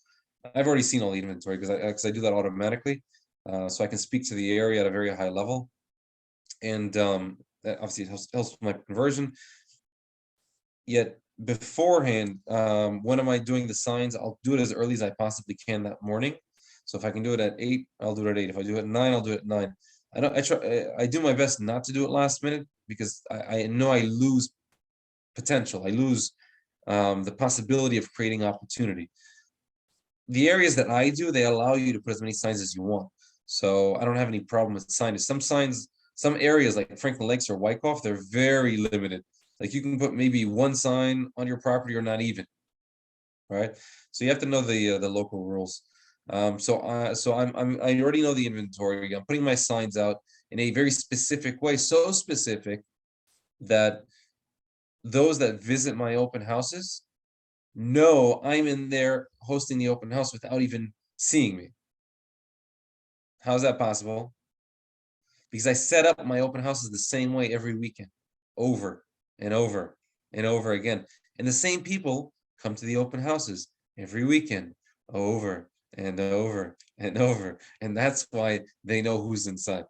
I've already seen all the inventory because I do that automatically. So I can speak to the area at a very high level. And that obviously it helps with my conversion. Yet beforehand, when am I doing the signs? I'll do it as early as I possibly can that morning. So if I can do it at 8, I'll do it at 8. If I do it at 9, I'll do it at 9. I do my best not to do it last minute because I know I lose potential. I lose the possibility of creating opportunity. The areas that I do, they allow you to put as many signs as you want. So I don't have any problem with signage. Some areas like Franklin Lakes or Wyckoff, they're very limited. Like you can put maybe 1 sign on your property or not even, right? So you have to know the local rules. So I already know the inventory. I'm putting my signs out in a very specific way, so specific that those that visit my open houses know I'm in there hosting the open house without even seeing me. How's that possible? Because I set up my open houses the same way every weekend, over and over and over again. And the same people come to the open houses every weekend, over and over and over. And that's why they know who's inside.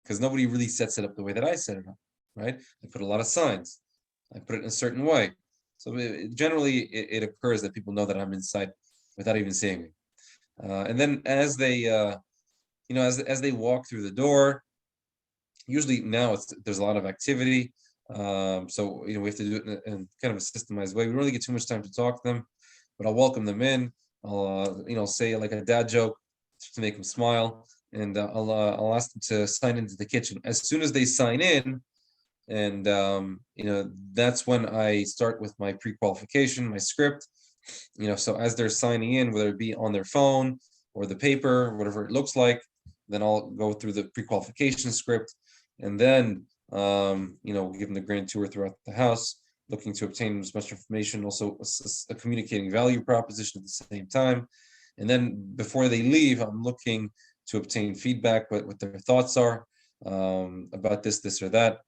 Because nobody really sets it up the way that I set it up, right? I put a lot of signs. I put it in a certain way. So generally it occurs that people know that I'm inside without even seeing me. And then as they, as they walk through the door, usually now there's a lot of activity. So, we have to do it in kind of a systemized way. We don't really get too much time to talk to them, but I'll welcome them in. I'll, say like a dad joke to make them smile. And I'll ask them to sign into the kitchen. As soon as they sign in, and that's when I start with my pre-qualification, my script, So as they're signing in, whether it be on their phone or the paper, whatever it looks like, then I'll go through the pre-qualification script, and then we'll give them the grand tour throughout the house, looking to obtain as much information, also a communicating value proposition at the same time. And then before they leave, I'm looking to obtain feedback, what their thoughts are about this or that,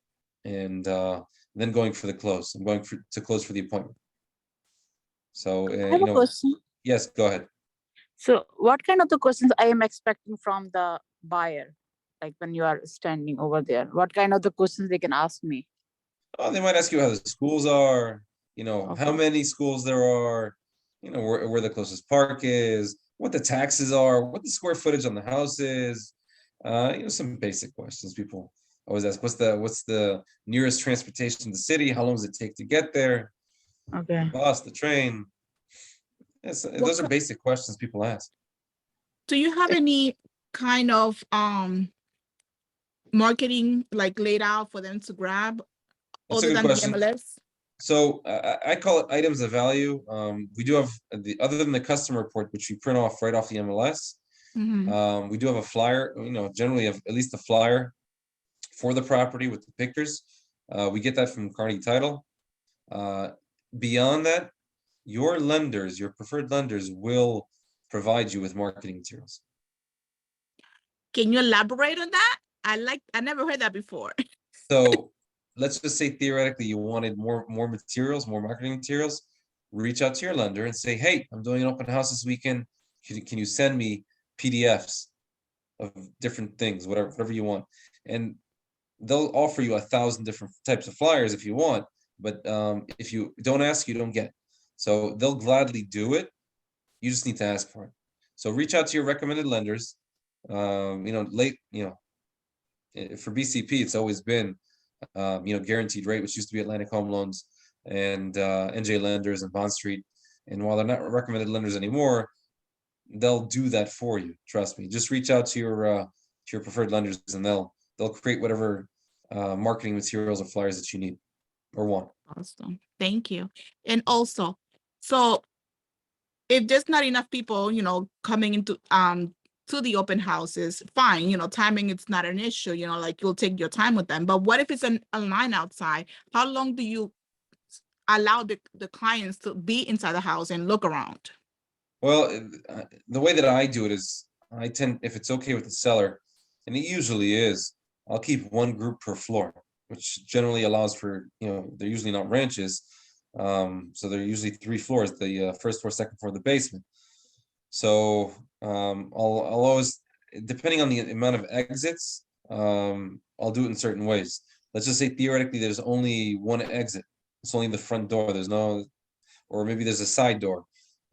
and then going for the close. I'm going to close for the appointment. So, I have a question. yes, go ahead. So what kind of the questions I am expecting from the buyer? Like when you are standing over there, what kind of the questions they can ask me? Oh, they might ask you how the schools are, how Okay. many schools there are, where the closest park is, what the taxes are, what the square footage on the house is. Some basic questions people always ask. What's the nearest transportation to the city? How long does it take to get there? Okay. The bus, the train. Yes, those are basic questions people ask. Do you have any kind of marketing like laid out for them to grab That's a other good than the question. MLS? So I call it items of value. We do have other than the customer report, which we print off right off the MLS. Mhm. We do have a flyer, generally have at least a flyer for the property with the pictures. We get that from Carnegie Title. Beyond that, your lenders, your preferred lenders will provide you with marketing materials. Can you elaborate on that? I never heard that before. So let's just say theoretically you wanted more materials, more marketing materials. Reach out to your lender and say, hey, I'm doing an open house this weekend. Can you send me PDFs of different things, whatever you want? And they'll offer you 1,000 different types of flyers if you want, but if you don't ask, you don't get. So they'll gladly do it. You just need to ask for it. So reach out to your recommended lenders. For BCP, it's always been guaranteed rate, which used to be Atlantic Home Loans and NJ Lenders and Bond Street. And while they're not recommended lenders anymore, they'll do that for you. Trust me. Just reach out to your preferred lenders, and they'll create whatever marketing materials or flyers that you need or want. Awesome. Thank you. And also, so if there's not enough people, coming into to the open houses, fine, timing it's not an issue, like you'll take your time with them. But what if it's a line outside? How long do you allow the clients to be inside the house and look around? Well, the way that I do it is I tend, if it's okay with the seller, and it usually is, I'll keep one group per floor, which generally allows for, they're usually not ranches. So they're usually 3 floors, the first floor, second floor, the basement. So I'll always, depending on the amount of exits, I'll do it in certain ways. Let's just say theoretically there's only one exit. It's only the front door. There's no, or maybe there's a side door.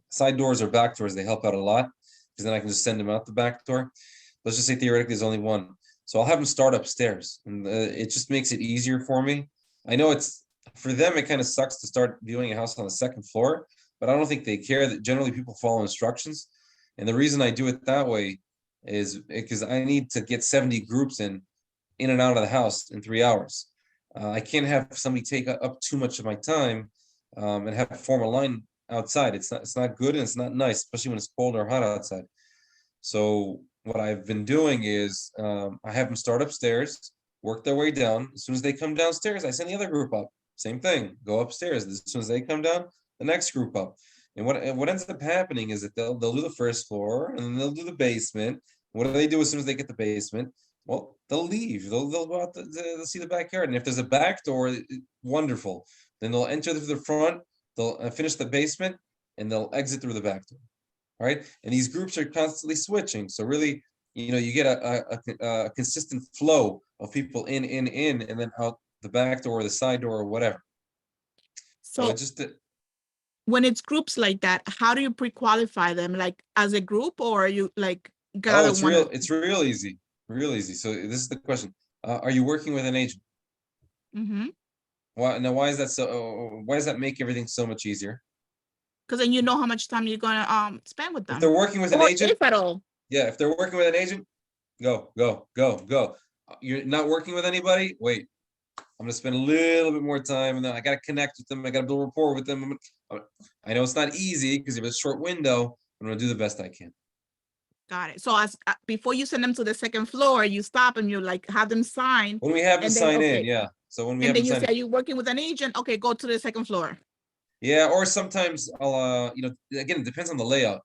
Side doors or back doors, they help out a lot because then I can just send them out the back door. Let's just say theoretically there's only one. So I'll have them start upstairs, and it just makes it easier for me. I know it's, for them, it kind of sucks to start viewing a house on the second floor, but I don't think they care. That generally people follow instructions. And the reason I do it that way is because I need to get 70 groups in and out of the house in 3 hours. I can't have somebody take up too much of my time and have to form a line outside. It's not good, and it's not nice, especially when it's cold or hot outside. So what I've been doing is I have them start upstairs, work their way down. As soon as they come downstairs, I send the other group up. Same thing, go upstairs. As soon as they come down, the next group up. And what ends up happening is that they'll do the first floor, and then they'll do the basement. What do they do as soon as they get the basement? Well, they'll leave. They'll go out to see the backyard. And if there's a back door, wonderful. Then they'll enter through the front. They'll finish the basement, and they'll exit through the back door. All right. And these groups are constantly switching. So really, you get a consistent flow of people in, and then out the back door or the side door or whatever. So it just, when it's groups like that, how do you pre-qualify them? Like as a group, or you like gather it's real easy. Real easy. So this is the question. Are you working with an agent? Mm-hmm. Why is that so? Why does that make everything so much easier? Because then you know how much time you're gonna spend with them. If they're working with an agent, if at all. Yeah, if they're working with an agent, go. You're not working with anybody, wait. I'm gonna spend a little bit more time, and then I gotta connect with them. I gotta build rapport with them. I know it's not easy because you have a short window. I'm gonna do the best I can. Got it. So as before you send them to the second floor, you stop and you like have them sign, When we have them And then, sign in, okay. yeah. So when we and have then them you sign say, in, are you working with an agent? Okay, go to the second floor. yeah. Or sometimes I'll, again, it depends on the layout.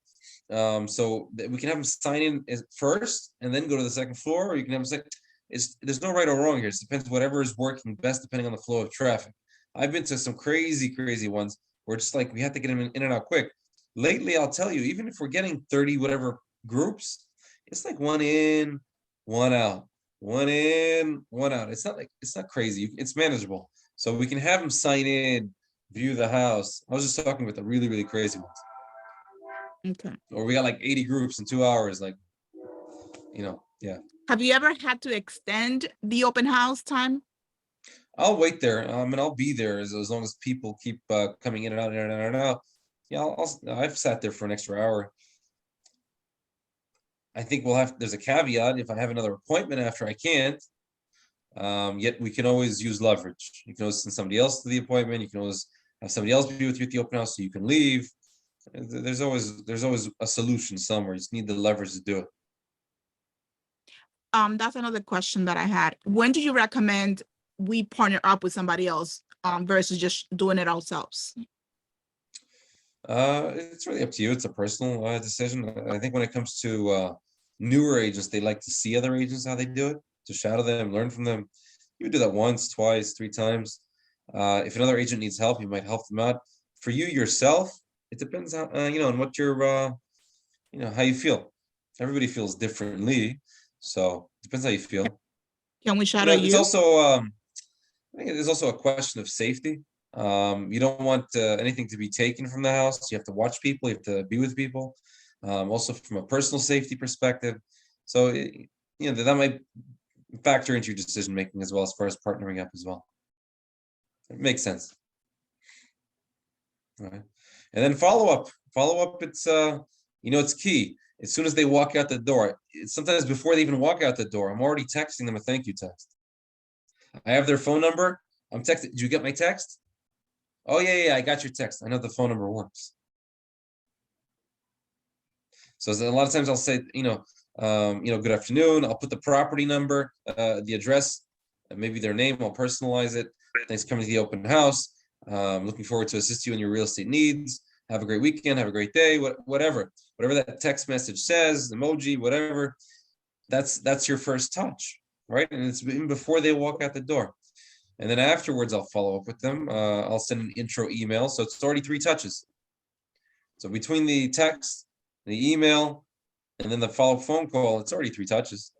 So we can have them sign in first and then go to the second floor, or you can have them say, there's no right or wrong here. It depends whatever is working best depending on the flow of traffic. I've been to some crazy ones where it's like we have to get them in and out quick. Lately, I'll tell you, even if we're getting 30 whatever groups, it's like one in, one out, one in, one out. It's not crazy. It's manageable. So we can have them sign in, view the house. I was just talking with the really crazy ones. Okay. Or we got like 80 groups in 2 hours, like, yeah. Have you ever had to extend the open house time? I'll wait there. And I'll be there as long as people keep coming in and out, in and out, in and out. Yeah, I've sat there for an extra hour. I think there's a caveat. If I have another appointment after, I can't. Yet we can always use leverage. You can always send somebody else to the appointment. You can always have somebody else be with you at the open house so you can leave. There's always a solution somewhere. You just need the leverage to do it. That's another question that I had. When do you recommend we partner up with somebody else versus just doing it ourselves? It's really up to you. It's a personal decision. I think when it comes to newer agents, they like to see other agents how they do it, to shadow them, learn from them. You would do that once, twice, 3 times. If another agent needs help, you might help them out. For you yourself, it depends how on what you're how you feel. Everybody feels differently, so it depends how you feel. Can we shadow It's you? also I think it is also a question of safety. You don't want anything to be taken from the house. You have to watch people. You have to be with people. Also from a personal safety perspective. So that might factor into your decision making as well as far as partnering up as well. It makes sense. All right. And then follow up. It's it's key. As soon as they walk out the door, sometimes before they even walk out the door, I'm already texting them a thank you text. I have their phone number. I'm texting. Did you get my text? Oh yeah, I got your text. I know the phone number works. So a lot of times I'll say, good afternoon. I'll put the property number, the address, maybe their name. I'll personalize it. Thanks for coming to the open house. Looking forward to assist you in your real estate needs. Have a great weekend. Have a great day. Whatever that text message says, emoji, whatever. That's your first touch, right? And it's even before they walk out the door. And then afterwards, I'll follow up with them. I'll send an intro email. So it's already 3 touches. So between the text, the email, and then the follow-up phone call, it's already 3 touches.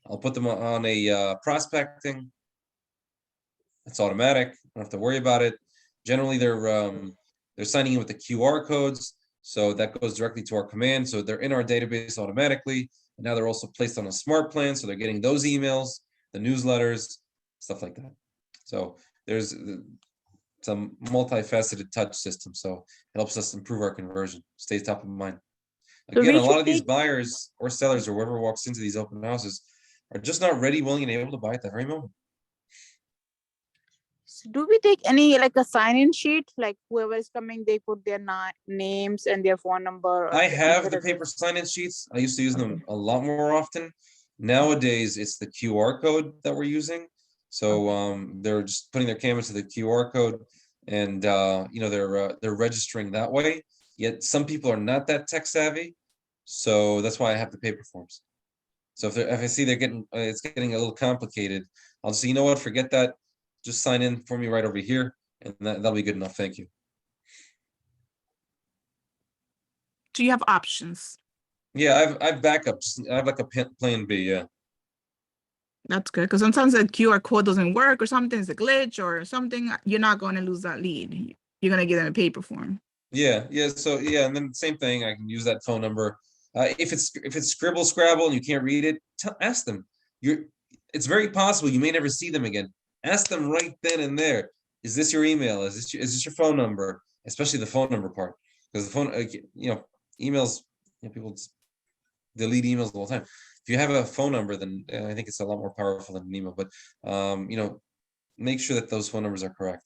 I'll put them on a prospecting. It's automatic. I don't have to worry about it. Generally, they're signing in with the QR codes. So that goes directly to our command. So they're in our database automatically. And now they're also placed on a smart plan. So they're getting those emails, the newsletters, stuff like that. So there's some multifaceted touch system. So it helps us improve our conversion, stays top of mind. Again, a lot of these buyers or sellers or whoever walks into these open houses are just not ready, willing, and able to buy at that very moment. So do we take any like a sign-in sheet? Like whoever is coming, they put their names and their phone number. I have the paper sign-in sheets. I used to use them a lot more often. Nowadays, it's the QR code that we're using. So they're just putting their camera to the QR code, and they're registering that way. Yet some people are not that tech savvy, so that's why I have the paper forms. So if I see it's getting a little complicated, I'll say, you know what, forget that. Just sign in for me right over here, and that'll be good enough. Thank you. Do you have options? Yeah, I have backups. I have like a plan B. Yeah. That's good, because sometimes the QR code doesn't work or something, it's a glitch or something. You're not going to lose that lead. You're going to give them a paper form. Yeah. So yeah, and then same thing. I can use that phone number. If it's scribble scrabble and you can't read it, ask them. It's very possible you may never see them again. Ask them right then and there. Is this your email? Is this your phone number? Especially the phone number part, because the phone, emails, people delete emails all the time. If you have a phone number, then I think it's a lot more powerful than an email. But make sure that those phone numbers are correct.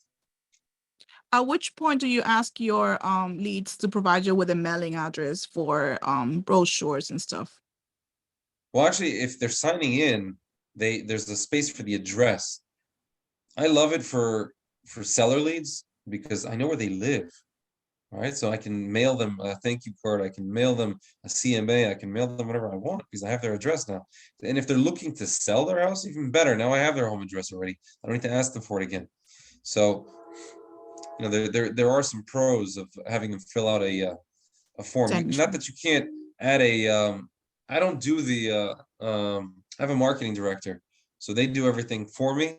At which point do you ask your leads to provide you with a mailing address for brochures and stuff? Well, actually, if they're signing in, there's a space for the address. I love it for seller leads because I know where they live. All right, so I can mail them a thank you card. I can mail them a CMA. I can mail them whatever I want because I have their address now. And if they're looking to sell their house, even better. Now I have their home address already. I don't need to ask them for it again. So, you know, there are some pros of having them fill out a form. Not that you can't add a. I don't do the. I have a marketing director, so they do everything for me.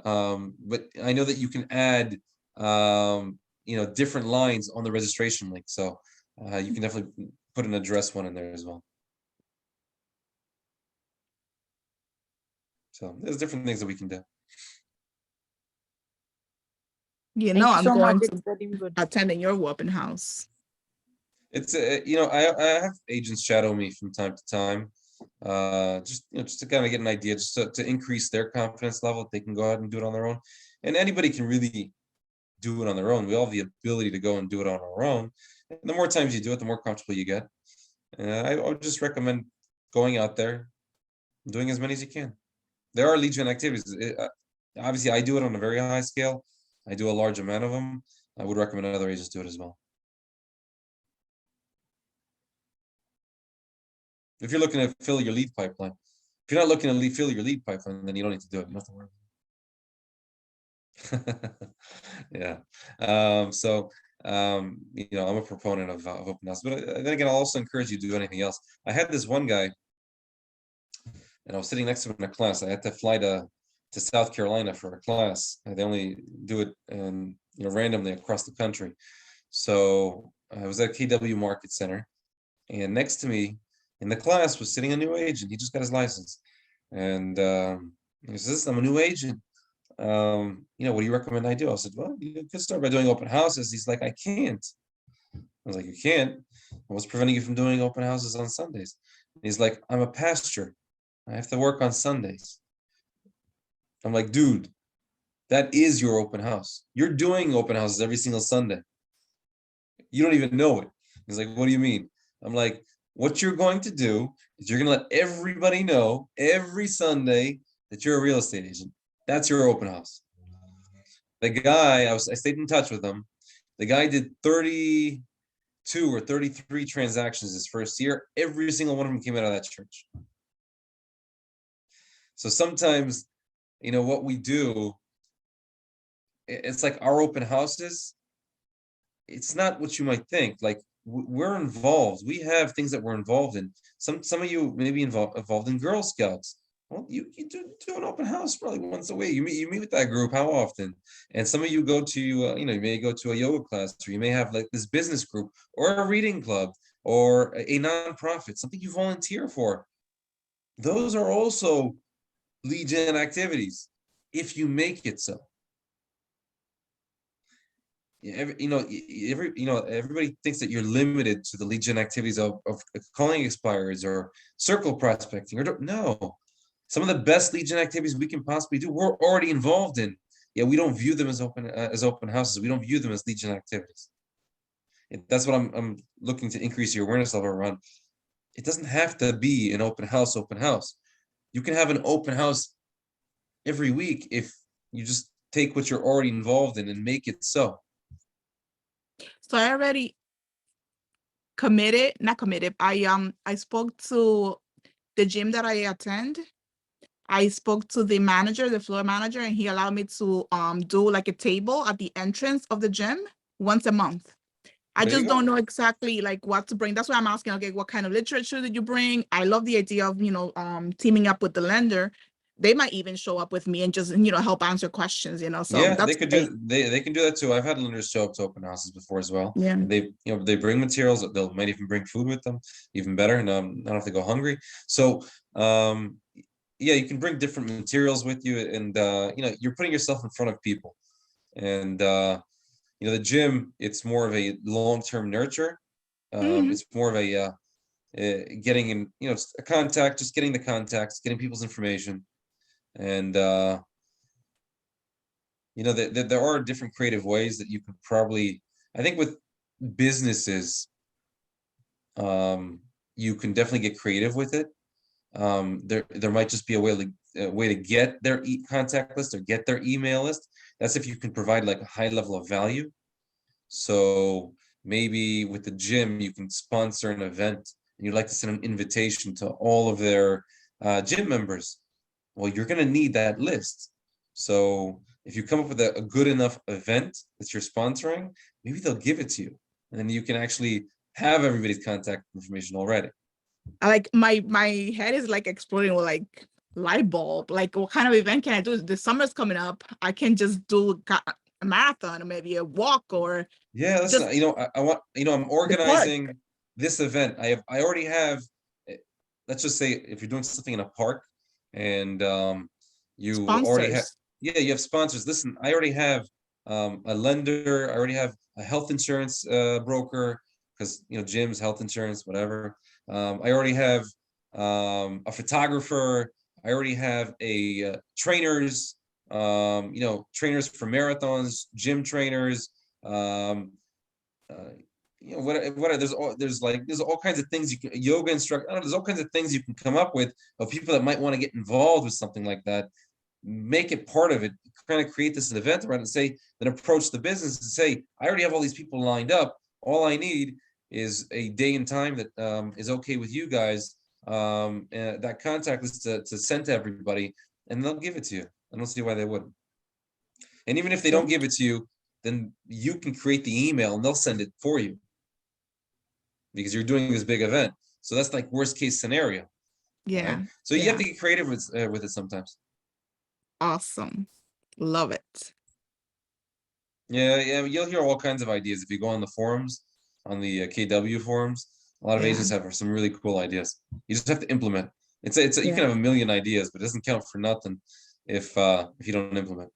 But I know that you can add. You know, different lines on the registration link. So you can definitely put an address one in there as well. So there's different things that we can do. You Thank know, you I'm so much. going It's to very good. attending your open house. It's you know, I have agents shadow me from time to time, just you know, just to kind of get an idea, just to increase their confidence level. They can go ahead and do it on their own, and anybody can really do it on their own. We all have the ability to go and do it on our own. And the more times you do it, the more comfortable you get. I would just recommend going out there, doing as many as you can. There are lead gen activities. Obviously, I do it on a very high scale. I do a large amount of them. I would recommend other agents do it as well. If you're looking to fill your lead pipeline, if you're not looking to fill your lead pipeline, then you don't need to do it. You don't have to worry. Yeah. You know, I'm a proponent of open house, but then again, I'll also encourage you to do anything else. I had this one guy, and I was sitting next to him in a class. I had to fly to South Carolina for a class. They only do it, you know, randomly across the country. So I was at KW Market Center, and next to me in the class was sitting a new agent. He just got his license, and he says, "I'm a new agent. You know, what do you recommend I do?" I said, "Well, you could start by doing open houses." He's like, "I can't." I was like, "You can't? What's preventing you from doing open houses on Sundays?" And he's like, "I'm a pastor. I have to work on Sundays." I'm like, "Dude, that is your open house. You're doing open houses every single Sunday. You don't even know it." He's like, "What do you mean?" I'm like, "What you're going to do is you're going to let everybody know every Sunday that you're a real estate agent. That's your open house." The guy, I stayed in touch with him. The guy did 32 or 33 transactions his first year. Every single one of them came out of that church. So sometimes, you know, what we do, it's like our open houses. It's not what you might think. Like we're involved. We have things that we're involved in. Some of you may be involved in Girl Scouts. Well, you do an open house probably once a week. You meet with that group. How often? And some of you go to you know, you may go to a yoga class, or you may have like this business group or a reading club or a nonprofit, something you volunteer for. Those are also lead gen activities if you make it so. Everybody thinks that you're limited to the lead gen activities of calling expires or circle prospecting, or no. Some of the best lead gen activities we can possibly do, we're already involved in. Yeah, we don't view them as open houses. We don't view them as lead gen activities. That's what I'm looking to increase your awareness level around. It doesn't have to be an open house. You can have an open house every week if you just take what you're already involved in and make it so. So I already not committed. I spoke to the gym that I attend. I spoke to the manager, the floor manager, and he allowed me to do like a table at the entrance of the gym once a month. I There you just go. don't know exactly like what to bring. That's why I'm asking, okay, what kind of literature did you bring? I love the idea of, you know, teaming up with the lender. They might even show up with me and just, you know, help answer questions, you know. So Yeah, that's they could great. they can do that too. I've had lenders show up to open houses before as well. Yeah. And they bring materials. They'll might even bring food with them, even better. And I don't have to go hungry. So yeah, you can bring different materials with you, and you know, you're putting yourself in front of people. And you know, the gym, it's more of a long-term nurture. It's more of a getting in, you know, a contact, just getting the contacts, getting people's information, and you know, there are different creative ways that you could probably, I think with businesses, you can definitely get creative with it. There might just be a way to get their contact list or get their email list. That's if you can provide like a high level of value. So maybe with the gym, you can sponsor an event and you'd like to send an invitation to all of their gym members. Well, you're going to need that list. So if you come up with a good enough event that you're sponsoring, maybe they'll give it to you. And then you can actually have everybody's contact information already. Like my head is like exploding with like light bulb. Like what kind of event can I do? The summer's coming up. I can just do a marathon or maybe a walk or Yeah, listen, just you know, I want, you know, I'm the park. organizing this event. I already have, let's just say if you're doing something in a park and you already have, Sponsors. yeah, you have sponsors. Listen, I already have a lender, I already have a health insurance broker, because you know, gyms, health insurance, whatever. I already have a photographer, I already have a trainers, you know, trainers for marathons, gym trainers, you know, what there's all kinds of things you can, yoga instructor, I don't know, there's all kinds of things you can come up with of people that might want to get involved with something like that. Make it part of it, kind of create this event around and say, then approach the business and say, I already have all these people lined up. All I need is a day and time that is okay with you guys, and that contact list to send to everybody, and they'll give it to you. I don't see why they wouldn't. And even if they don't give it to you, then you can create the email and they'll send it for you, because you're doing this big event. So that's like worst case scenario. Yeah. Right? So you have Yeah. to get creative with it sometimes. Awesome. Love it. Yeah, you'll hear all kinds of ideas if you go on the forums, on the KW forums. A lot of Yeah. agents have some really cool ideas. You just have to implement. You Yeah. can have a million ideas, but it doesn't count for nothing if you don't implement.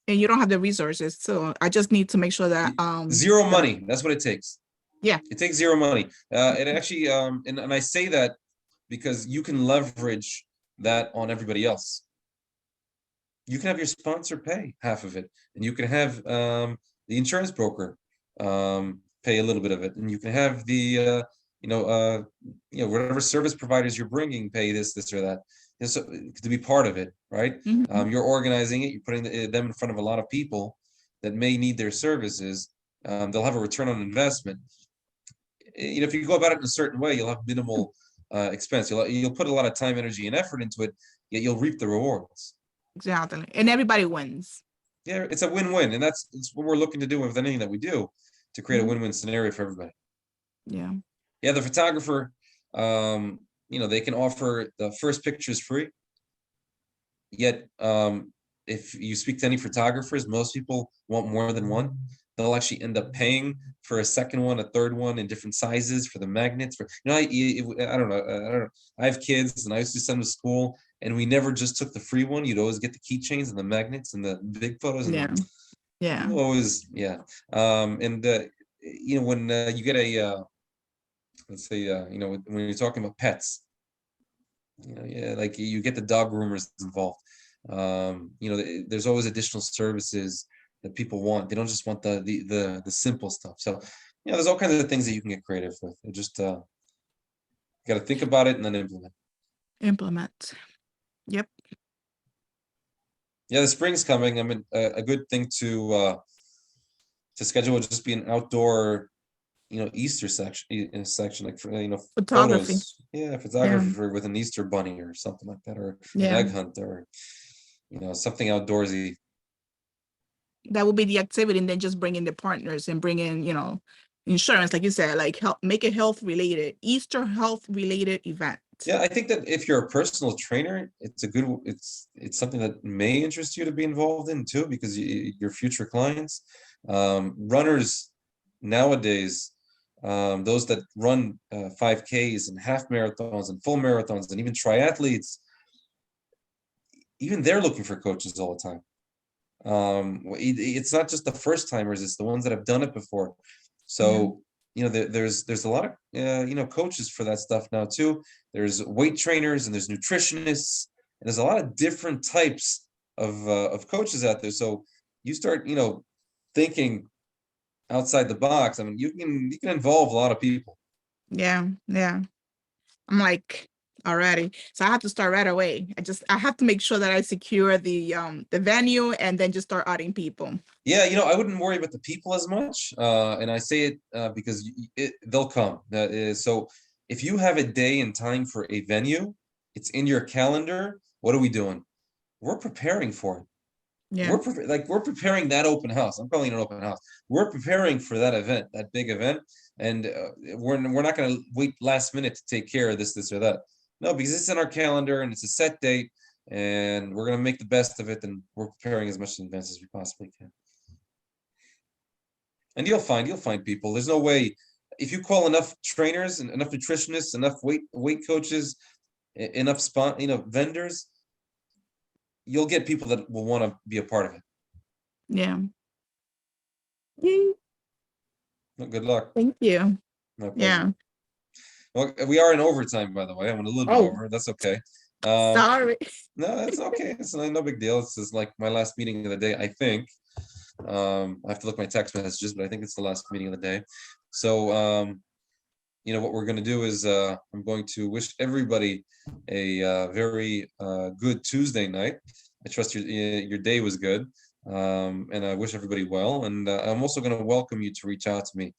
And you don't have the resources, so I just need to make sure that Zero that- money. That's what it takes. Yeah. It takes zero money. It actually and I say that because you can leverage that on everybody else. You can have your sponsor pay half of it, and you can have the insurance broker pay a little bit of it, and you can have the whatever service providers you're bringing pay this or that, so, to be part of it, right? Mhm. You're organizing it, you're putting them in front of a lot of people that may need their services. They'll have a return on investment. You know, if you go about it in a certain way, you'll have minimal expense. You'll put a lot of time, energy, and effort into it, yet you'll reap the rewards. Exactly. And everybody wins. Yeah, it's a win-win, and it's what we're looking to do with anything that we do, to create a Mhm. win-win scenario for everybody. Yeah. Yeah, the photographer, you know, they can offer the first pictures free. Yet, if you speak to any photographers, most people want more than one. They'll actually end up paying for a second one, a third one in different sizes for the magnets. For, you know, I don't know. I have kids, and I used to send them to school, and we never just took the free one. You'd always get the keychains and the magnets and the big photos. And Yeah. Yeah. always, yeah. And you know, when you get a let's say, you know, when you're talking about pets, you know, yeah, like you get the dog groomers involved. You know, there's always additional services that people want. They don't just want the simple stuff. So, you know, there's all kinds of things that you can get creative with. You just got to think about it and then implement. Implement. Yep. Yeah, the spring's coming. I mean, a good thing to schedule would just be an outdoor, you know, Easter section like, for, you know, Photography. photos. Yeah, photography with an Easter bunny or something like that, or an Yeah. egg hunt, or you know, something outdoorsy. That will be the activity, and then just bring in the partners and bring in, you know, insurance, like you said, like help make it health related, Easter health related event. Yeah, I think that if you're a personal trainer, it's something that may interest you to be involved in too, because your future clients, runners nowadays, those that run 5Ks and half marathons and full marathons and even triathletes, even they're looking for coaches all the time. It's not just the first timers, it's the ones that have done it before. So, you know, there's a lot of you know, coaches for that stuff now too. There's weight trainers and there's nutritionists, and there's a lot of different types of coaches out there. So you start, thinking outside the box, I mean, you can involve a lot of people. Yeah, yeah. I'm like already. So I have to start right away. I have to make sure that I secure the venue and then just start adding people. Yeah, I wouldn't worry about the people as much. And I say it because they'll come. So if you have a day and time for a venue, it's in your calendar. What are we doing? We're preparing for it. Yeah. We're preparing that open house. I'm calling it an open house. We're preparing for that event, that big event, and we're not going to wait last minute to take care of this or that. No, because it's in our calendar and it's a set date, and we're going to make the best of it, and we're preparing as much in advance as we possibly can. And you'll find people. There's no way if you call enough trainers and enough nutritionists, enough weight coaches, enough vendors, you'll get people that will want to be a part of it. Yeah. Yay. Well, good luck. Thank you. My pleasure. Yeah. Well, we are in overtime, by the way. I went a little bit Oh. over. That's okay. Sorry. No, that's okay. It's no big deal. This is like my last meeting of the day, I think. I have to look at my text messages, but I think it's the last meeting of the day. So, what we're going to do is I'm going to wish everybody a very good Tuesday night. I trust your day was good, and I wish everybody well. And I'm also going to welcome you to reach out to me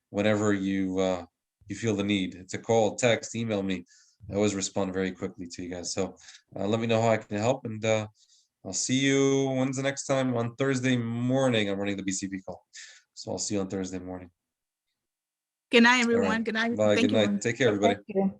whenever you feel the need to call, text, email me. I always respond very quickly to you guys. So let me know how I can help, and I'll see you. When's the next time? On Thursday morning, I'm running the BCP call. So I'll see you on Thursday morning. Good night, All right. everyone. Good night. Bye. Thank Good you. night. Take care, everybody. Thank you.